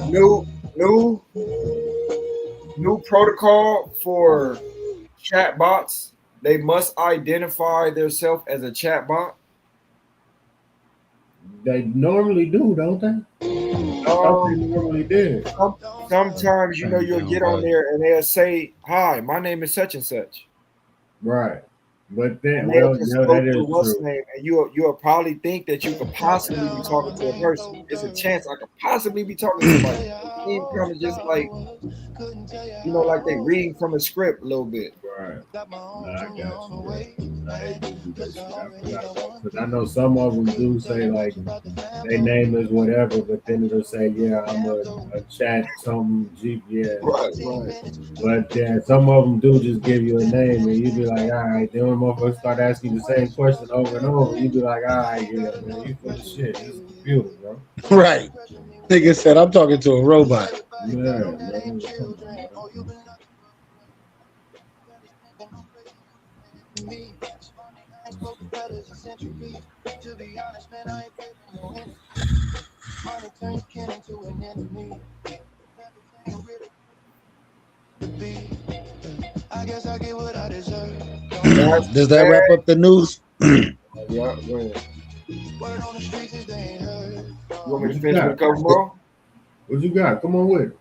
No, no. New protocol for chatbots. They must identify themselves as a chatbot. They normally do, don't they? They normally did. Sometimes you know you'll get on there and they'll say, "Hi, my name is such and such." Right. But then, And they'll well, just no, go that through is what's true. name, and you'll probably think that you could possibly be talking to a person. It's a chance I could possibly be talking to somebody. It kind of just like like they reading from a script a little bit. Right. Nah, I got you. Because I know some of them do say like their name is whatever, but then it'll say, yeah, I'm a chat some GPS. Right. But yeah, some of them do just give you a name, and you be like, all right. Then when motherfuckers start asking you the same question over and over, you be like, all right, yeah, man, you full of shit. It's a computer, bro. Right. Nigga said I'm talking to a robot. Yeah, man. To be honest, man, I ain't feeling no enemy. Money turns kin into an enemy. I guess I get what I deserve. Does that wrap up the news? Yeah, go ahead. Word on the streets is they ain't heard. You want me to finish with a couple more? What you got? Come on with it.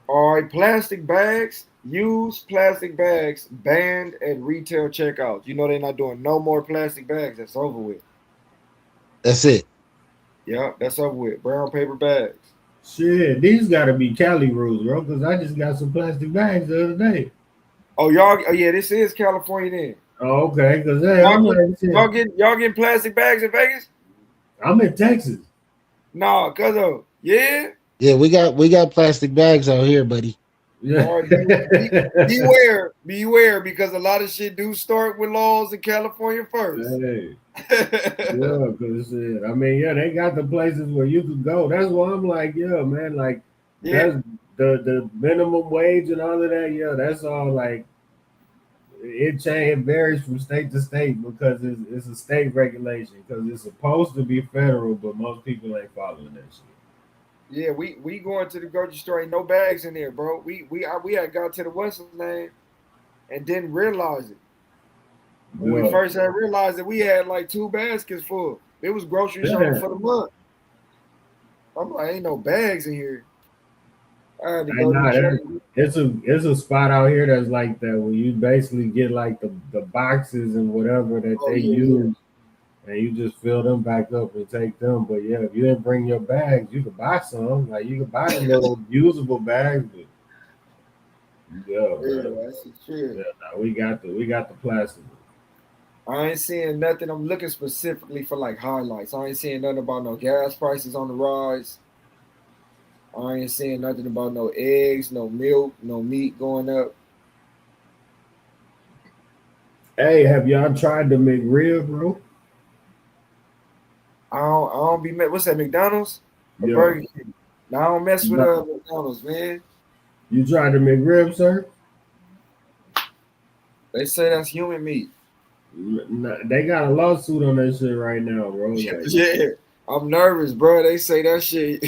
All right, plastic bags, used plastic bags banned at retail checkouts. You know they're not doing no more plastic bags. That's over with. That's it. Yeah, that's over with. Brown paper bags. Shit, these got to be Cali rules, bro. Because I just got some plastic bags the other day. Oh, y'all. Oh, yeah, this is California then. Oh, okay. Because hey, y'all getting plastic bags in Vegas? I'm in Texas. Nah, cuz of yeah. Yeah, we got plastic bags out here, buddy. Yeah. Beware, because a lot of shit do start with laws in California first. Hey. Yeah, because I mean, yeah, they got the places where you could go. That's why I'm like, yeah, man, like that's the minimum wage and all of that. Yeah, that's all like it varies from state to state because it's a state regulation because it's supposed to be federal, but most people ain't following that shit. Yeah, we going to the grocery store, ain't no bags in there, bro. We had got to the Western lane and didn't realize it. When we first had realized that we had like 2 baskets full. It was grocery shopping for the month. I'm like, ain't no bags in here. I had to go to it's a spot out here that's like that where you basically get like the boxes and whatever that they use. And you just fill them back up and take them. But yeah, if you didn't bring your bags, you could buy some. Like you could buy the little usable bags. But that's true. Yeah, we got the plastic. I ain't seeing nothing. I'm looking specifically for like highlights. I ain't seeing nothing about no gas prices on the rise. I ain't seeing nothing about no eggs, no milk, no meat going up. Hey, have y'all tried the McRib, bro? I don't be what's that, McDonald's or Burger King? No, I don't mess with McDonald's, man. You tried the McRib, sir? They say that's human meat. They got a lawsuit on that shit right now, bro. Like, yeah, I'm nervous, bro. They say that shit.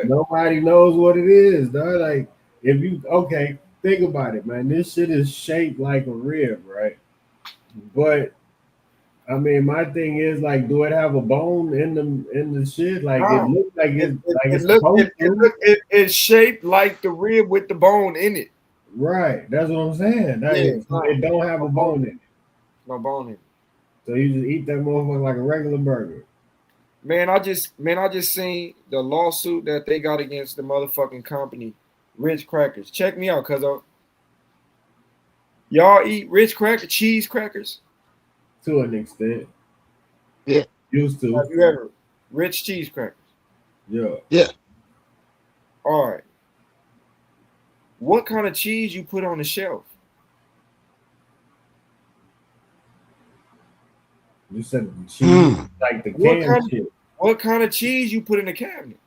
Nobody knows what it is, dog. Like, if you think about it, man. This shit is shaped like a rib, right? But I mean, my thing is like, do it have a bone in the shit? Like it looks like it's shaped like the rib with the bone in it. Right, that's what I'm saying. It don't have a bone in it. No bone in it. So you just eat that motherfucker like a regular burger. Man, I just seen the lawsuit that they got against the motherfucking company, Ritz Crackers. Check me out, cuz y'all eat Ritz Cracker cheese crackers? To an extent. Yeah. Used to. Have you ever Ritz cheese crackers? Yeah. Yeah. All right. What kind of cheese you put on the shelf? You said the cheese, like the What canned shit. What kind of cheese you put in the cabinet?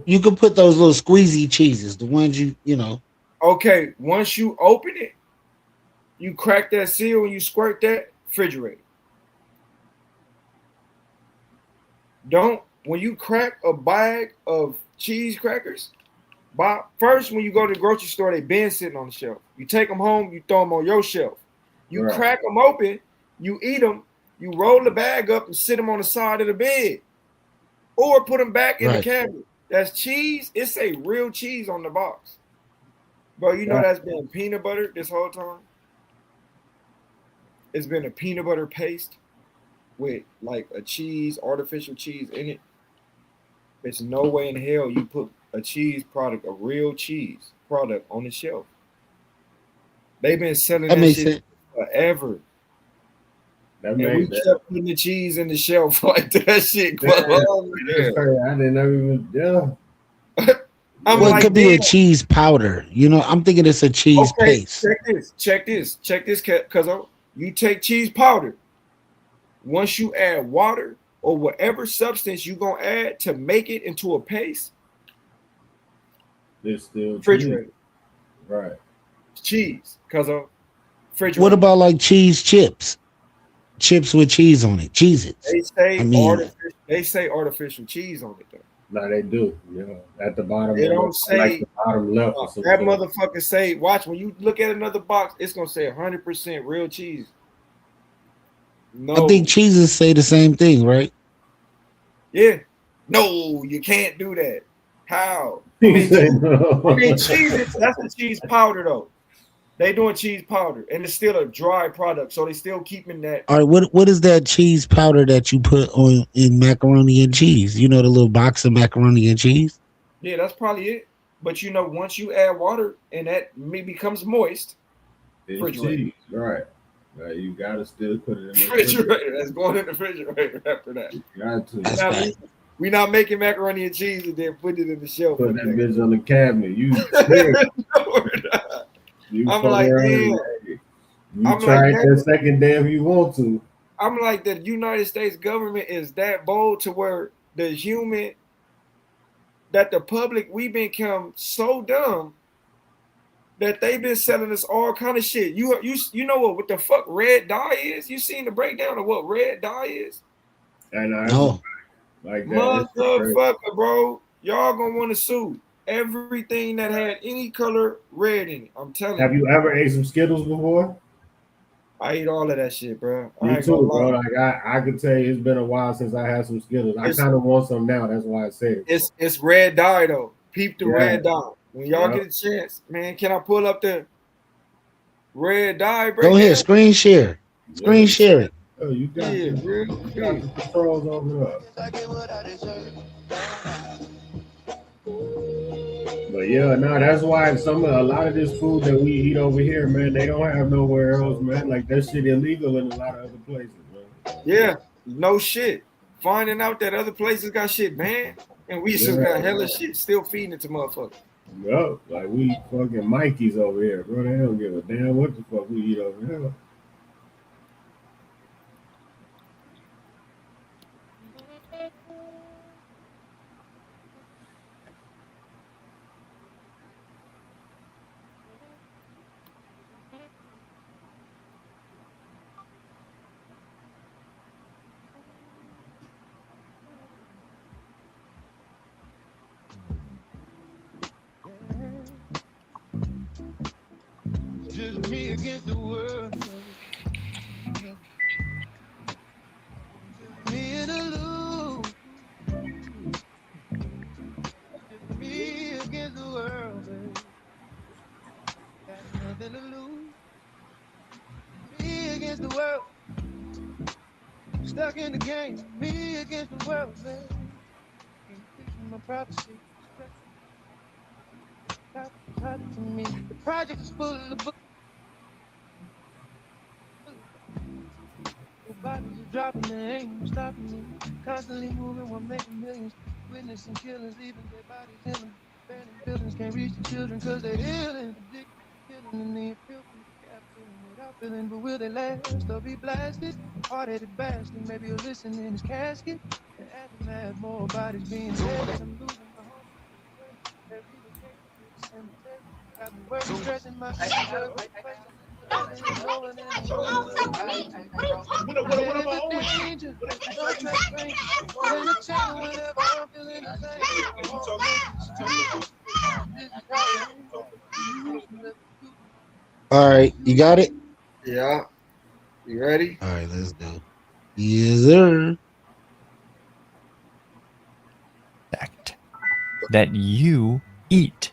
You can put those little squeezy cheeses, the ones you know. Okay, once you open it, you crack that seal and you squirt that refrigerator. Don't when you crack a bag of cheese crackers. First, when you go to the grocery store, they been sitting on the shelf. You take them home, you throw them on your shelf. You crack them open, you eat them, you roll the bag up and sit them on the side of the bed, or put them back in the cabinet. That's cheese. It's a real cheese on the box, bro. You know that's been peanut butter this whole time. It's been a peanut butter paste with like a cheese, artificial cheese in it. There's no way in hell you put a cheese product, a real cheese product on the shelf. They've been selling that shit forever. And we kept putting the cheese in the shelf like that shit. I didn't even. Well, it could be a cheese powder. You know, I'm thinking it's a cheese paste. Check this, because you take cheese powder. Once you add water or whatever substance you're gonna add to make it into a paste, it's still refrigerated. Cheese. Right. Cheese, because of refrigerated. What about like cheese chips? Chips with cheese on it. Cheez-Its. They say artificial cheese on it though. No, they do. Yeah, at the bottom. They don't say like the bottom left. That motherfucker say. Watch when you look at another box, it's gonna say 100% real cheese. No, I think cheeses say the same thing, right? Yeah. No, you can't do that. How? Cheez-Its, that's the cheese powder though. They doing cheese powder, and it's still a dry product, so they still keeping that. All right, what is that cheese powder that you put on in macaroni and cheese? You know, the little box of macaroni and cheese? Yeah, that's probably it. But you know, once you add water and that becomes moist, cheese, right? You gotta still put it in the refrigerator. That's going in the refrigerator after that. You got to. We're not making macaroni and cheese and then put it in the shelf. Put that bitch on the cabinet. You I'm like, damn. You try it that second day if you want to. I'm like, the United States government is that bold to where the public, we become so dumb that they've been selling us all kind of shit. You know what the fuck red dye is? You seen the breakdown of what red dye is? And I know. Like that. Motherfucker, bro. Y'all gonna want to sue everything that had any color red in it. I'm telling you. Have you ever ate some Skittles before? I eat all of that shit, bro. Me too, bro. Like I could tell you, it's been a while since I had some Skittles. I kind of want some now. That's why I said it. It's red dye though. Peep the red dye. When y'all get a chance, man, can I pull up the red dye? Go ahead, screen share. Screen share it. Oh, you got controls over But yeah, no, that's why a lot of this food that we eat over here, man, they don't have nowhere else, man. Like that shit illegal in a lot of other places, man. Yeah, no shit. Finding out that other places got shit banned, and we still got hella shit still feeding it to motherfuckers. Yo, like we fucking Mikeys over here, bro. They don't give a damn what the fuck we eat over here. Just me against the world. Me in the loop. Just me against the world, baby. Got nothing to lose. Me against the world. Stuck in the game. Me against the world, baby. Can't fix my prophecy. To me. The project is full of books. Bodies are dropping, they ain't stopping me. Constantly moving while making millions. Witnessing killings, leaving their bodies in them. Abandoned buildings can't reach the children cause they're ill and addicted. Killing and they feel from the captain without feeling, but will they last or be blasted? Hard-headed bastard, maybe you'll listen in his casket. And aftermath, more bodies being dead. I'm losing my heart. That relocation to the cemetery. Got me working, stressing my anger. No one in the danger. Don't trust strangers. More than a channel whenever I'm feeling the same. All right, you got it. Yeah. You ready? All right, let's go. Yes, sir. Fact that you eat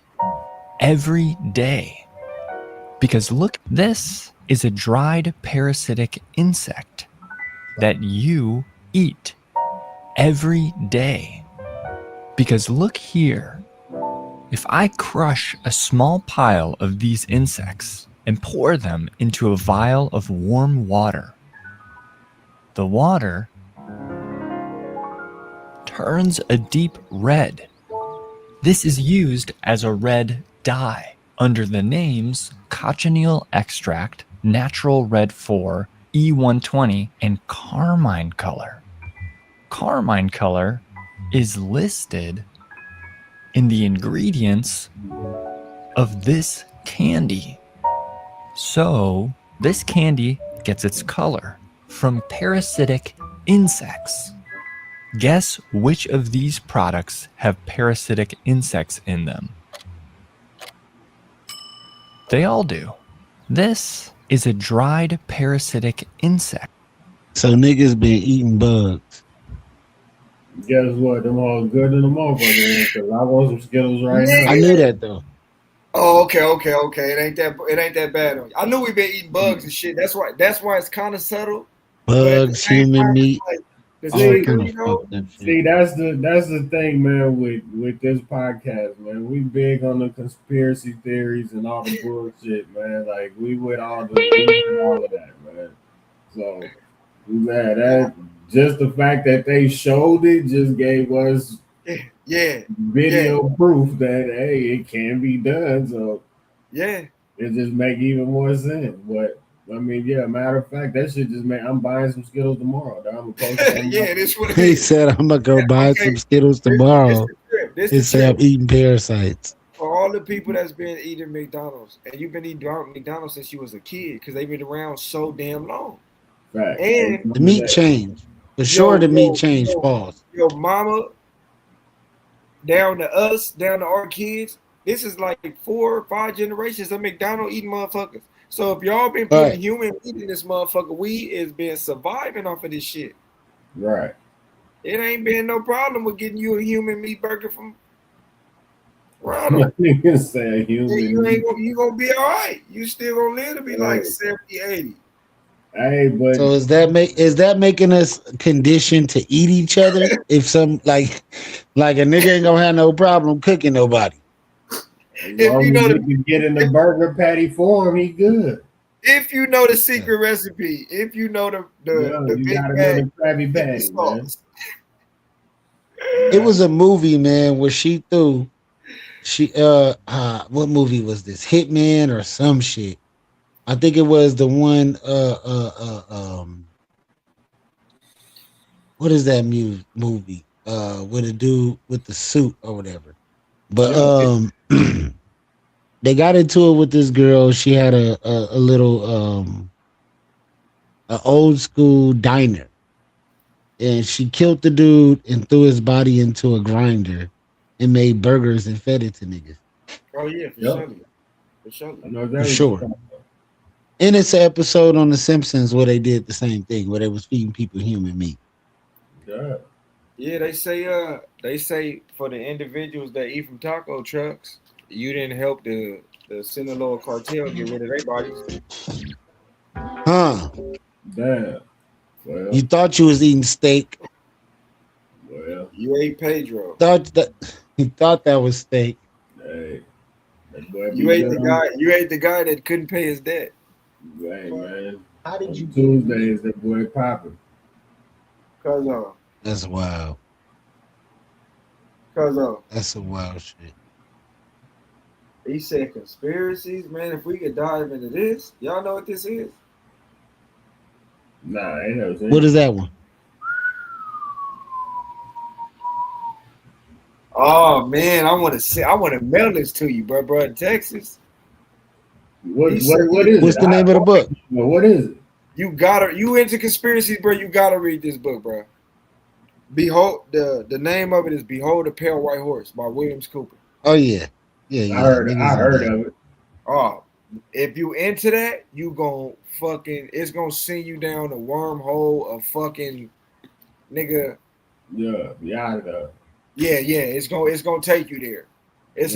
every day. Because look, this is a dried parasitic insect that you eat every day. Because look here, if I crush a small pile of these insects and pour them into a vial of warm water, the water turns a deep red. This is used as a red dye under the names cochineal extract, natural red 4, E120, and carmine color. Carmine color is listed in the ingredients of this candy. So this candy gets its color from parasitic insects. Guess which of these products have parasitic insects in them? They all do. This is a dried parasitic insect. So niggas been eating bugs. Guess what? Them all good in the motherfucker. Because I want some Skittles right now. I knew that though. Oh, okay. It ain't that bad on you. I knew we been eating bugs and shit. That's why it's kind of subtle. Bugs, human meat. The all thing, kind you of know, fucked up shit. See, that's the thing, man. With this podcast, man, we big on the conspiracy theories and all the bullshit, man. Like we with all of that, man. So, man, that just the fact that they showed it just gave us video proof that hey, it can be done. So yeah, it just make even more sense. But I mean, yeah, matter of fact, that shit just made. I'm buying some Skittles tomorrow. Dog. I'm gonna post yeah, this what it He is. said, I'm going to go buy some Skittles tomorrow. This He said, I'm eating parasites. For all the people that's been eating McDonald's, and you've been eating McDonald's since you was a kid, because they've been around so damn long. Fact. And The meat changed. For sure, the meat changed. Pause. Your mama, down to us, down to our kids. This is like 4 or 5 generations of McDonald's eating motherfuckers. So if y'all been putting human meat in this motherfucker, we is been surviving off of this shit. Right. It ain't been no problem with getting you a human meat burger from Ronald. You say human. You gonna be all right. You still gonna live to be like 70, 80. Hey, but so is that making us conditioned to eat each other? If some like a nigga ain't gonna have no problem cooking nobody. If you know you get in the burger patty form, he good. If you know the secret recipe, if you know the you big gotta bag, know the Krabby Patty, man. It was a movie, man, where she threw what movie was this? Hitman or some shit. I think it was the one what is that movie? With a dude with the suit or whatever. But they got into it with this girl. She had a little an old school diner. And she killed the dude and threw his body into a grinder and made burgers and fed it to niggas. Oh yeah, for sure. For sure. And it's an episode on The Simpsons where they did the same thing, where they was feeding people human meat. Yeah, they say for the individuals that eat from taco trucks, you didn't help the Sinaloa cartel get rid of their bodies. Huh? Damn. Well, you thought you was eating steak. Well, you ate Pedro. You thought that was steak. Hey, you ate the guy that couldn't pay his debt. Hey man, how did you Tuesdays that boy popping? That's wild. That's some wild shit. He said conspiracies, man. If we could dive into this, y'all know what this is? Nah, I ain't never seen What it. is that one? Oh man, I want to mail this to you, bro, in Texas. What He said is What's it? the name of the book? What is it? You into conspiracies, bro? You gotta read this book, bro. Behold, the name of it is "Behold the Pale White Horse" by Williams Cooper. Oh yeah, yeah. I heard Niggas of it. Oh, if you into that, you gon' fucking it's gonna send you down a wormhole of fucking nigga. Yeah. Yeah, it's gonna take you there. It's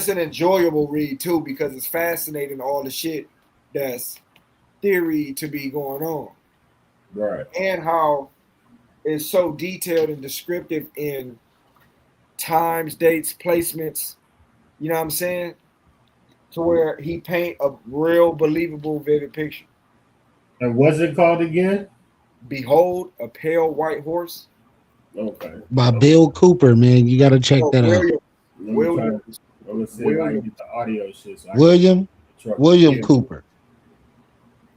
an enjoyable read too because it's fascinating all the shit that's theory to be going on Right. and how it's so detailed and descriptive in times, dates, placements. You know what I'm saying? To where he paint a real believable, vivid picture. And what's it called again? Behold a Pale White Horse. Okay. by Bill Cooper, man. You got to check that out. Williams. I'm gonna see if I can get the audio shit. So William Yeah. Cooper.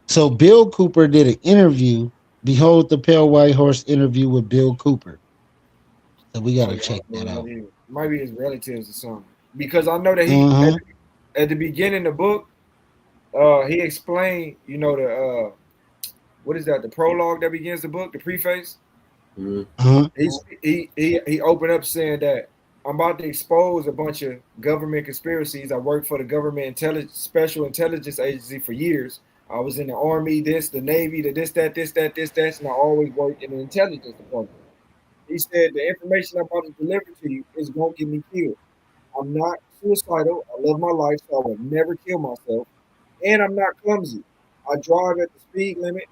So Bill Cooper did an interview. Behold the Pale White Horse interview with Bill Cooper. So we got to check that out. Might be his relatives or something. Because I know that Uh-huh. at the beginning of the book, he explained, you know, the what is that? The prologue that begins the book, the preface. Uh-huh. He opened up saying that I'm about to expose a bunch of government conspiracies. I worked for the government special intelligence agency for years. I was in the army, the navy, this, that, and I always worked in the intelligence department. He said the information I'm about to deliver to you is gonna get me killed. I'm not suicidal. I love my life, so I would never kill myself. And I'm not clumsy. I drive at the speed limit.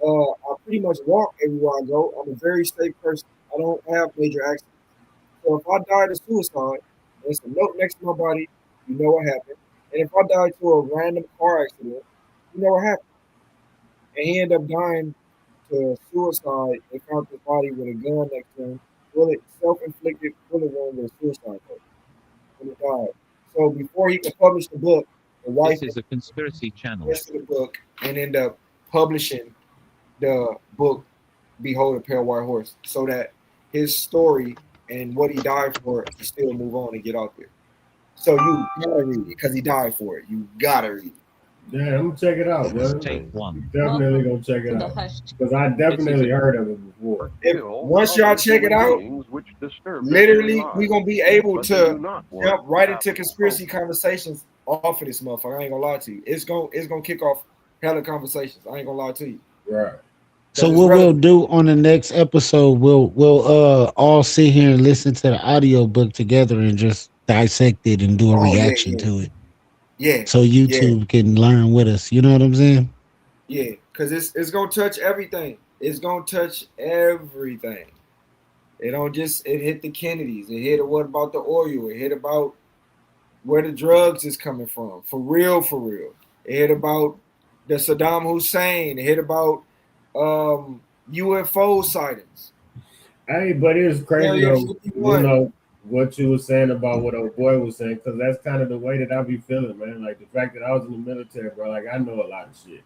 I pretty much walk everywhere I go. I'm a very safe person. I don't have major accidents. So if I died of suicide, there's a note next to my body, you know what happened. And if I died to a random car accident, you know what happened. And he ended up dying to suicide. They found his body with a gun next to him, self-inflicted bullet wound with a suicide note when he died. So before he could publish the book, the wife This is a conspiracy channel. the book and end up publishing the book Behold a Pale White Horse so that his story and what he died for can still move on and get out there. So you gotta read it because he died for it. You gotta read it. Yeah, I'm gonna check it out, bro. Take one. Definitely gonna check it out because I definitely heard of it before. Once y'all check it out, literally we gonna be able to jump right into conspiracy conversations off of this motherfucker. I ain't gonna lie to you. It's gonna kick off hella conversations. I ain't gonna lie to you. Right. So what we'll do on the next episode, we'll all sit here and listen to the audio book together and just dissect it and do a reaction to it. Yeah. So YouTube can learn with us. You know what I'm saying? Yeah, because it's gonna touch everything. It's gonna touch everything. It hit the Kennedys. It hit what about the oil? It hit about where the drugs is coming from. For real, for real. It hit about the Saddam Hussein. It hit about UFO sightings. Hey, but it's crazy though, you know, what you were saying about what old boy was saying, because that's kind of the way that I be feeling, man. Like the fact that I was in the military, bro, like I know a lot of shit.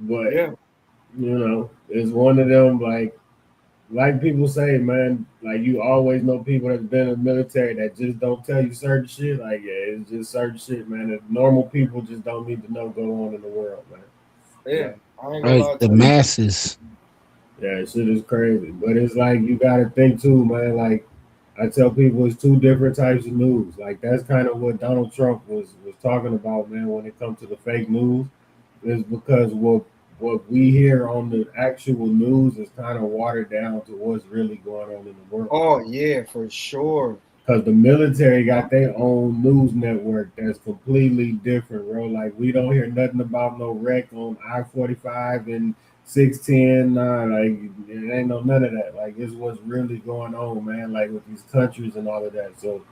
But yeah, you know, it's one of them like people say, man, like you always know people that's been in the military that just don't tell you certain shit. Like, yeah, it's just certain shit, man, that normal people just don't need to know go on in the world, man. Yeah. Right, the masses. Yeah, shit is crazy. But it's like you gotta think too, man. Like I tell people it's two different types of news. Like that's kind of what Donald Trump was talking about, man, when it comes to the fake news. Is because what we hear on the actual news is kind of watered down to what's really going on in the world. Oh yeah, for sure. Because the military got their own news network that's completely different, bro. Like we don't hear nothing about no wreck on I-45 and 610. Like it ain't none of that. Like it's what's really going on, man. Like with these countries and all of that. So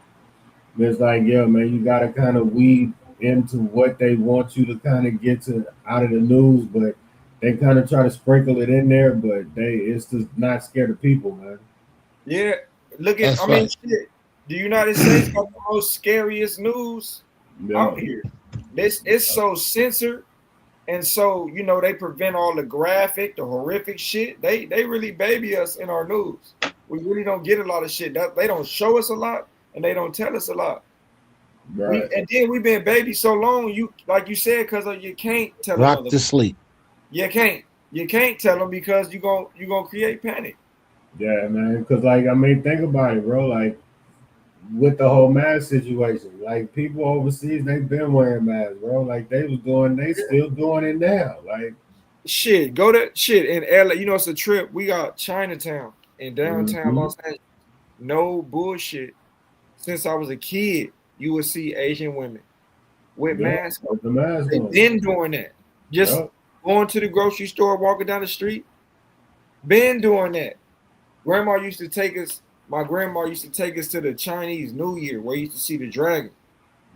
it's like, yeah, man, you gotta kind of weed into what they want you to kind of get to out of the news, but they kind of try to sprinkle it in there, but it's just not scared of people, man. Yeah, look at shit. The United States got the most scariest news out here. It's so censored And so, you know, they prevent all the graphic, the horrific shit. They really baby us in our news. We really don't get a lot of shit. They don't show us a lot, and they don't tell us a lot. Right. And then we've been baby so long, you like you said, because you can't tell Rock another. to sleep. You can't tell them because you gonna create panic. Yeah, man. Because like I mean, think about it, bro. Like with the whole mask situation, like people overseas, they've been wearing masks, bro. Like they still doing it now. Like Shit, go to shit in LA. You know, it's a trip. We got Chinatown in downtown mhm. Los Angeles. No bullshit. Since I was a kid, you would see Asian women with Yeah, masks. with the mask They've on. been doing that. Just Yep. going to the grocery store, walking down the street. Been doing that. Grandma used to take us. My grandma used to take us to the Chinese New Year, where you used to see the dragon.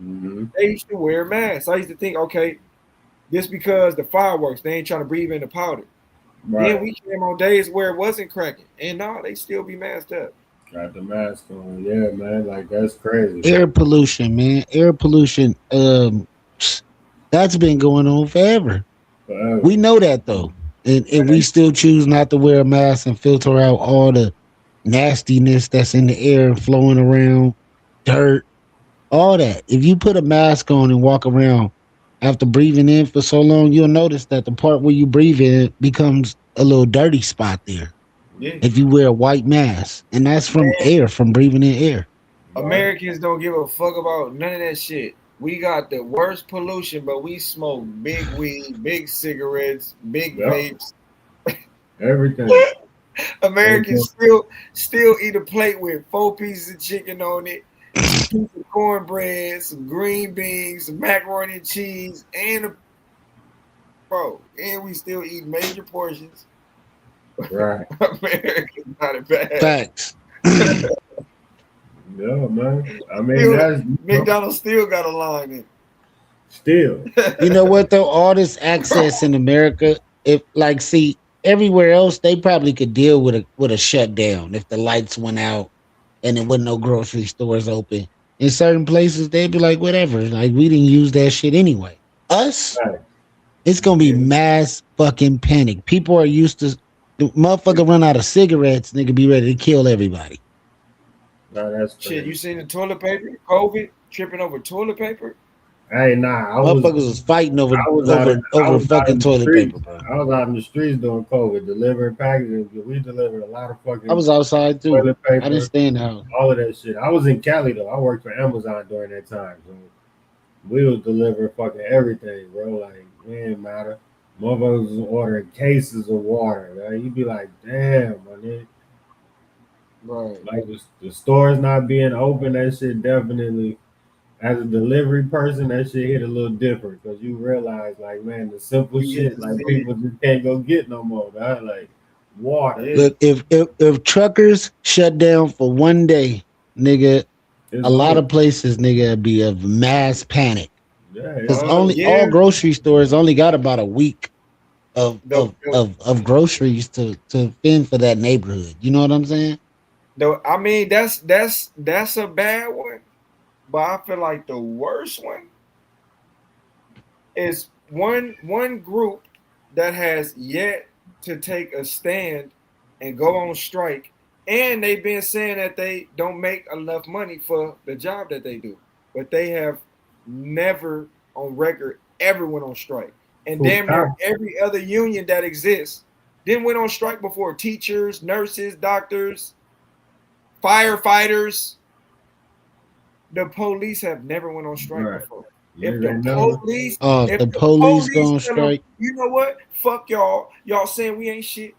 Mm-hmm. They used to wear masks. I used to think, okay, just because the fireworks, they ain't trying to breathe in the powder. Right. Then we came on days where it wasn't cracking, and no, they still be masked up. Got the mask on. Yeah, man. Like that's crazy. Air pollution, man. Air pollution. That's been going on forever. Forever. We know that though, and we still choose not to wear a mask and filter out all the nastiness that's in the air and flowing around, dirt, all that. If you put a mask on and walk around after breathing in for so long, you'll notice that the part where you breathe in becomes a little dirty spot there. Yeah. If you wear a white mask, and that's from air, from breathing in air. Americans don't give a fuck about none of that shit. We got the worst pollution, but we smoke big weed, big cigarettes, big vapes. Everything. Americans still eat a plate with 4 pieces of chicken on it, a piece of cornbread, some green beans, some macaroni and cheese, and we still eat major portions. Right. Americans not it bad. Facts. Yeah, man. I mean, that's McDonald's still got a line in. Still. You know what though? All this access in America, if like see everywhere else, they probably could deal with a shutdown if the lights went out and there wasn't no grocery stores open. In certain places, they'd be like, whatever, like we didn't use that shit anyway. Us, Right. it's gonna be mass fucking panic. People are used to the motherfucker run out of cigarettes, nigga be ready to kill everybody. No, that's crazy. Shit, you seen the toilet paper? COVID tripping over toilet paper? Hey, nah, Motherfuckers was fighting over fucking toilet paper, bro. I was out in the streets doing COVID, delivering packages. We delivered a lot of fucking I was outside too. toilet paper. I didn't stay in the house. All of that shit. I was in Cali though. I worked for Amazon during that time. So we was delivering fucking everything, bro. Like, it didn't matter. Motherfuckers was ordering cases of water. Man. You'd be like, damn, my nigga. Right. Like the stores not being open, that shit definitely, as a delivery person, that shit hit a little different because you realize, like, man, the simple shit, like people just can't go get no more. Right? Like water. Look, if truckers shut down for one day, nigga, a lot of places, nigga, be of mass panic. Yeah, Because all grocery stores only got about a week of groceries to fend for that neighborhood. You know what I'm saying? Though I mean that's a bad one, but I feel like the worst one is one group that has yet to take a stand and go on strike, and they've been saying that they don't make enough money for the job that they do, but they have never on record ever went on strike, and damn near every other union that exists didn't went on strike before. Teachers, nurses, doctors, firefighters, the police have never went on strike before. If the police go on strike, you know what? Fuck y'all. Y'all saying we ain't shit.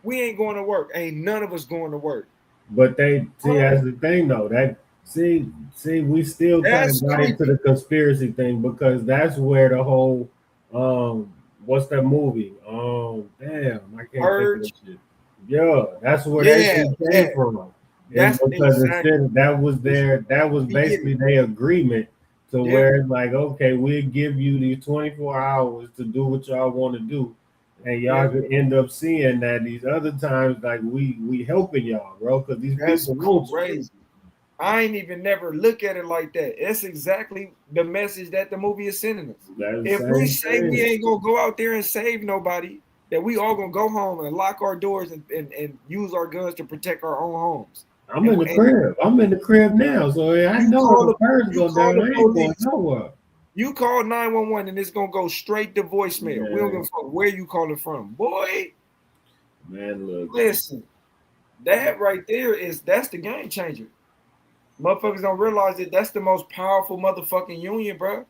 We ain't going to work. Ain't none of us going to work. But they see that's the thing though. That see, we still kind of got into the conspiracy thing because that's where the whole what's that movie? Damn, I can't think of that shit. Yeah, that's where that shit came from. That's because that was basically their agreement to where it's like, okay, we'll give you these 24 hours to do what y'all want to do. And y'all could end up seeing that these other times, like we helping y'all, bro, because these people crazy. I ain't even never look at it like that. It's exactly the message that the movie is sending us. That's the If we same say thing. we ain't gonna go out there and save nobody, that we all gonna go home and lock our doors and use our guns to protect our own homes. I'm in the crib. I'm in the crib now, so I know if the birds go down, I ain't going nowhere. You call 911 and it's gonna go straight to voicemail. Yeah. We don't give a fuck where you calling from, boy. Man, look. Listen, that right there that's the game changer. Motherfuckers don't realize that that's the most powerful motherfucking union, bro.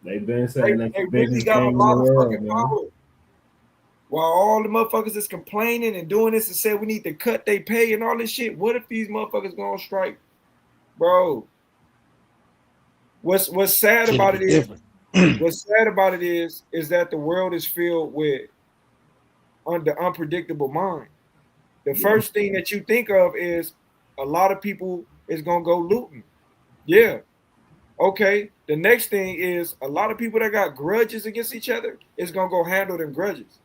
They've been saying that's They the really biggest got thing a in the lot of world, fucking man. power. While all the motherfuckers is complaining and doing this and say we need to cut they pay and all this shit, what if these motherfuckers go on strike, bro? What's sad about it is, is that the world is filled with the unpredictable mind. The first thing that you think of is a lot of people is gonna go looting. Yeah. Okay. The next thing is a lot of people that got grudges against each other is gonna go handle them grudges.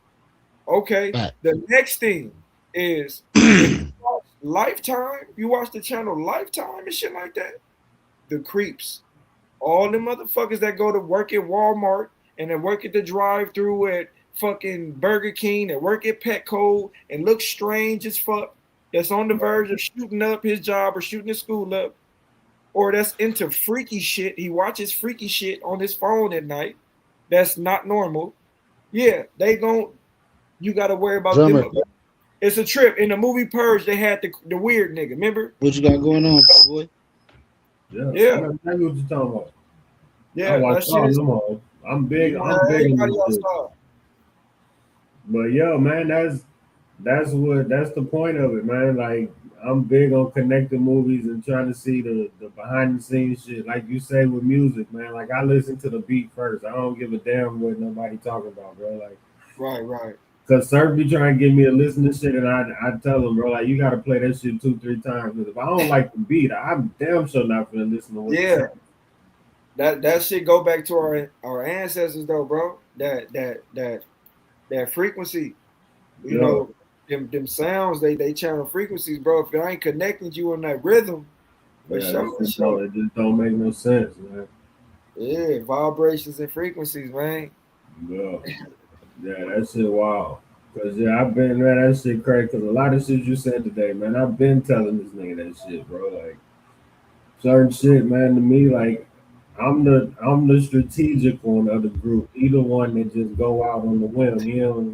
Okay. Right. The next thing is if you watch Lifetime, you watch the channel Lifetime and shit like that. The creeps, all the motherfuckers that go to work at Walmart and that work at the drive-thru at fucking Burger King, that work at Petco and look strange as fuck, that's on the verge of shooting up his job or shooting his school up, or that's into freaky shit. He watches freaky shit on his phone at night. That's not normal. Yeah, you got to worry about Drummer. them. It's a trip. In the movie Purge, they had the weird nigga. Remember? What you got going on, boy? Yeah. Yeah. I know exactly what you're talking about. Yeah, I watch that shit is. them all. I'm big. I'm big Everybody on this shit. outside. But yo, man, that's the point of it, man. Like I'm big on connecting movies and trying to see the behind the scenes shit. Like you say with music, man. Like I listen to the beat first. I don't give a damn what nobody talking about, bro. Like Right. Cause Surf be trying to get me to listen to shit, and I tell him, bro, like you got to play that shit 2-3 times. Because if I don't like the beat, I'm damn sure not gonna listen to what you say. That shit go back to our ancestors though, bro. That frequency, you know, them sounds they channel frequencies, bro. If it ain't connecting you on that rhythm, It just don't make no sense, man. Yeah, vibrations and frequencies, man. Yeah, that shit wild. Cause I've been, man, that shit crazy. Cause a lot of shit you said today, man, I've been telling this nigga that shit, bro. Like certain shit, man, to me, like I'm the strategic one of the group. Either one that just go out on the whim.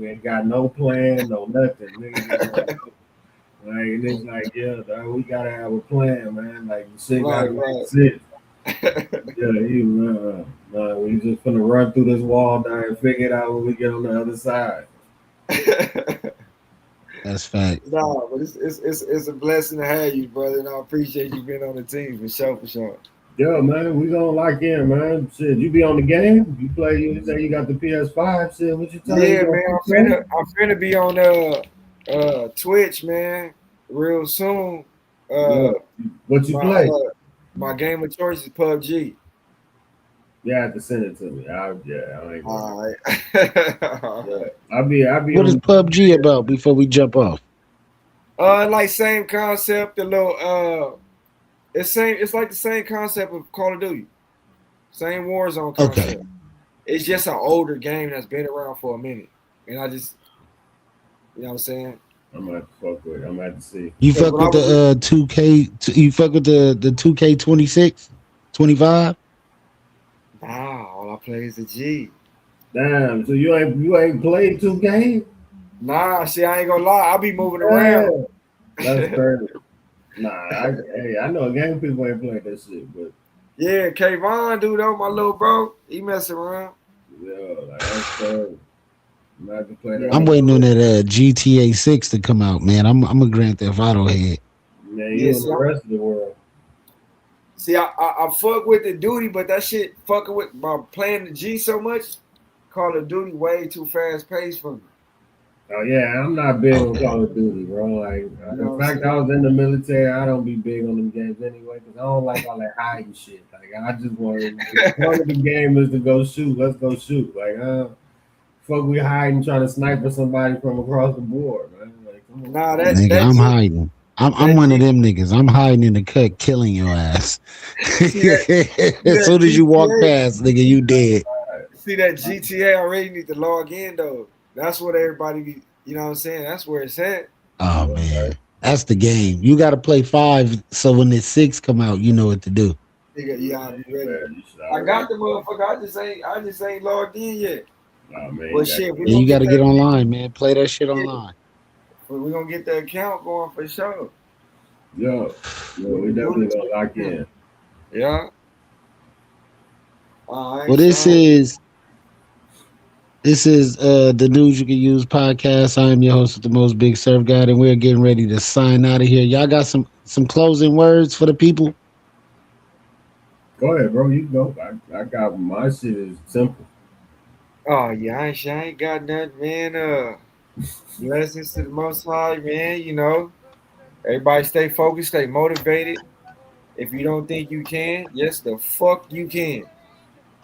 Ain't got no plan, no nothing. Nigga, like and it's like, yeah, dog, we gotta have a plan, man. Like the shit gotta make sense. We just gonna run through this wall down and figure it out when we get on the other side. That's fact. No, but it's a blessing to have you, brother, and I appreciate you being on the team for sure. Yeah, man, we gonna lock in, man. Shit, you be on the game? You play? You say you got the PS5? Shit, what you tell me? Yeah, man, I'm finna be on Twitch, man, real soon. What you play? My game of choice is PUBG. Yeah, have to send it to me. I ain't. All right. I'll be. What is PUBG about before we jump off? Like same concept. The little it's like the same concept of Call of Duty. Same Warzone concept. Okay. It's just an older game that's been around for a minute, and I just, you know what I'm saying. I'm gonna fuck with it. I'm gonna have to see. You fuck with the 2K? You fuck with the 2K26, 25? Nah, all I play is the G. Damn. So you ain't played 2K? Nah, shit, I ain't gonna lie. I be moving around. That's crazy. Nah, I know game people ain't playing that shit, but yeah, Kayvon, dude, though, my little bro, he messing around. Yeah, like that's crazy. I'm waiting on that GTA 6 to come out, man. I'm a Grand Theft Auto head. Yeah, you in the rest of the world. See, I fuck with the Duty, but that shit fucking with by playing the G so much. Call of Duty way too fast paced for me. Oh yeah, I'm not big on Call of Duty, bro. Like, in fact, I was in the military. I don't be big on them games anyway because I don't like all that hiding shit. Like, I just want part of the game is to go shoot. Let's go shoot. Like, fuck, we hiding trying to sniper somebody from across the board, man. Like, come on. I'm hiding. I'm one of them niggas. I'm hiding in the cut, killing your ass. As soon as you walk past, nigga, you dead. See that GTA already need to log in though. That's what everybody be. You know what I'm saying? That's where it's at. Oh man, that's the game. You got to play 5, so when the 6 come out, you know what to do. Nigga, yeah, be ready. I got the motherfucker. I just ain't logged in yet. Nah, man, But shit, Yeah, you got to get online, man. Play that shit online. We're gonna get the account going for sure. Yeah, we definitely gonna lock in. Yeah. Well, this is the News You Can Use podcast. I am your host with the most, Big Surf God, and we're getting ready to sign out of here. Y'all got some closing words for the people? Go ahead, bro. You go. I got my shit is simple. Oh yeah, I ain't got nothing, man. Blessings to the Most High, man. You know, everybody stay focused, stay motivated. If you don't think you can, yes, the fuck you can.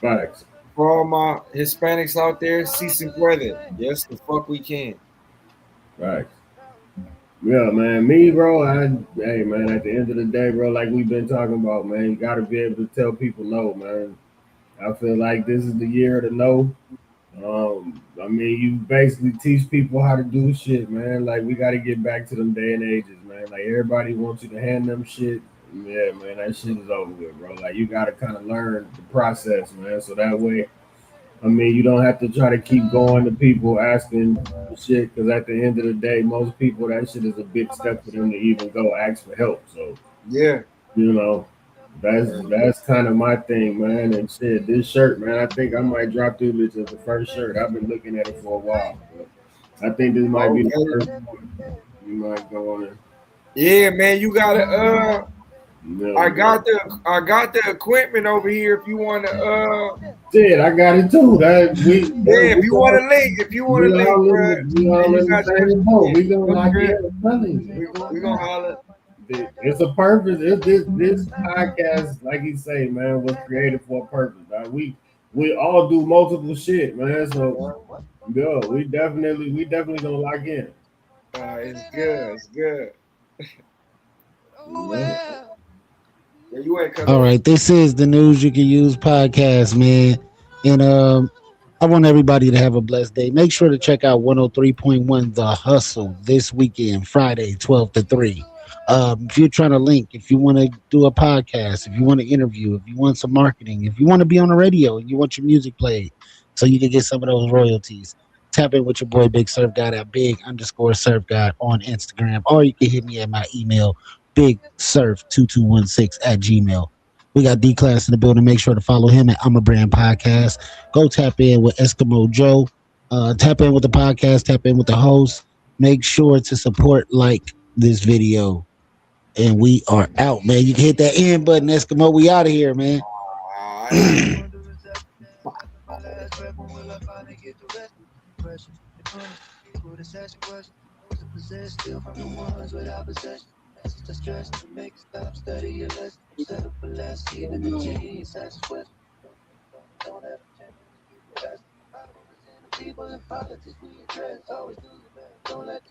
Facts. For all my Hispanics out there, si se puede. Yes, the fuck we can. Facts. Yeah, man. Me, bro. Hey, man. At the end of the day, bro, like we've been talking about, man, you got to be able to tell people no, man. I feel like this is the year to no. I mean, you basically teach people how to do shit, man. Like we got to get back to them day and ages, man. Like everybody wants you to hand them shit. Yeah, man, that shit is over with, bro. Like you got to kind of learn the process, man. So that way, I mean, you don't have to try to keep going to people asking shit, because at the end of the day, most people, that shit is a big step for them to even go ask for help. So yeah, you know, that's kind of my thing, man. And shit, this shirt, man, I think I might drop through this as the first shirt. I've been looking at it for a while. I think this might be the first one. You might go on it. Yeah, man, you gotta I got the equipment over here if you wanna shit, I got it too. If you want a link, bro. We gonna lock in. We gonna holler. It's a purpose. This podcast, like he say, man, was created for a purpose. We all do multiple shit, man. So yeah, we definitely gonna lock in. It's good. It's good. All right, this is the News You Can Use podcast, man. And I want everybody to have a blessed day. Make sure to check out 103.1 The Hustle this weekend, Friday, 12 to 3. If you're trying to link, if you want to do a podcast, if you want to interview, if you want some marketing, if you want to be on the radio and you want your music played so you can get some of those royalties, tap in with your boy Big Surf God at Big_Surf God on Instagram, or you can hit me at my email, BigSurf2216 @gmail. We got D-Class in the building. Make sure to follow him at I'm a Brand Podcast. Go tap in with Eskimo Joe. Tap in with the podcast. Tap in with the host. Make sure to support, like this video. And we are out, man. You can hit that end button, Eskimo. We out of here, man. That's the stress to make stop, study your lesson, set up for less, even the G's, that's what. Don't ever change the best. People in politics, we address, always do the best. Don't let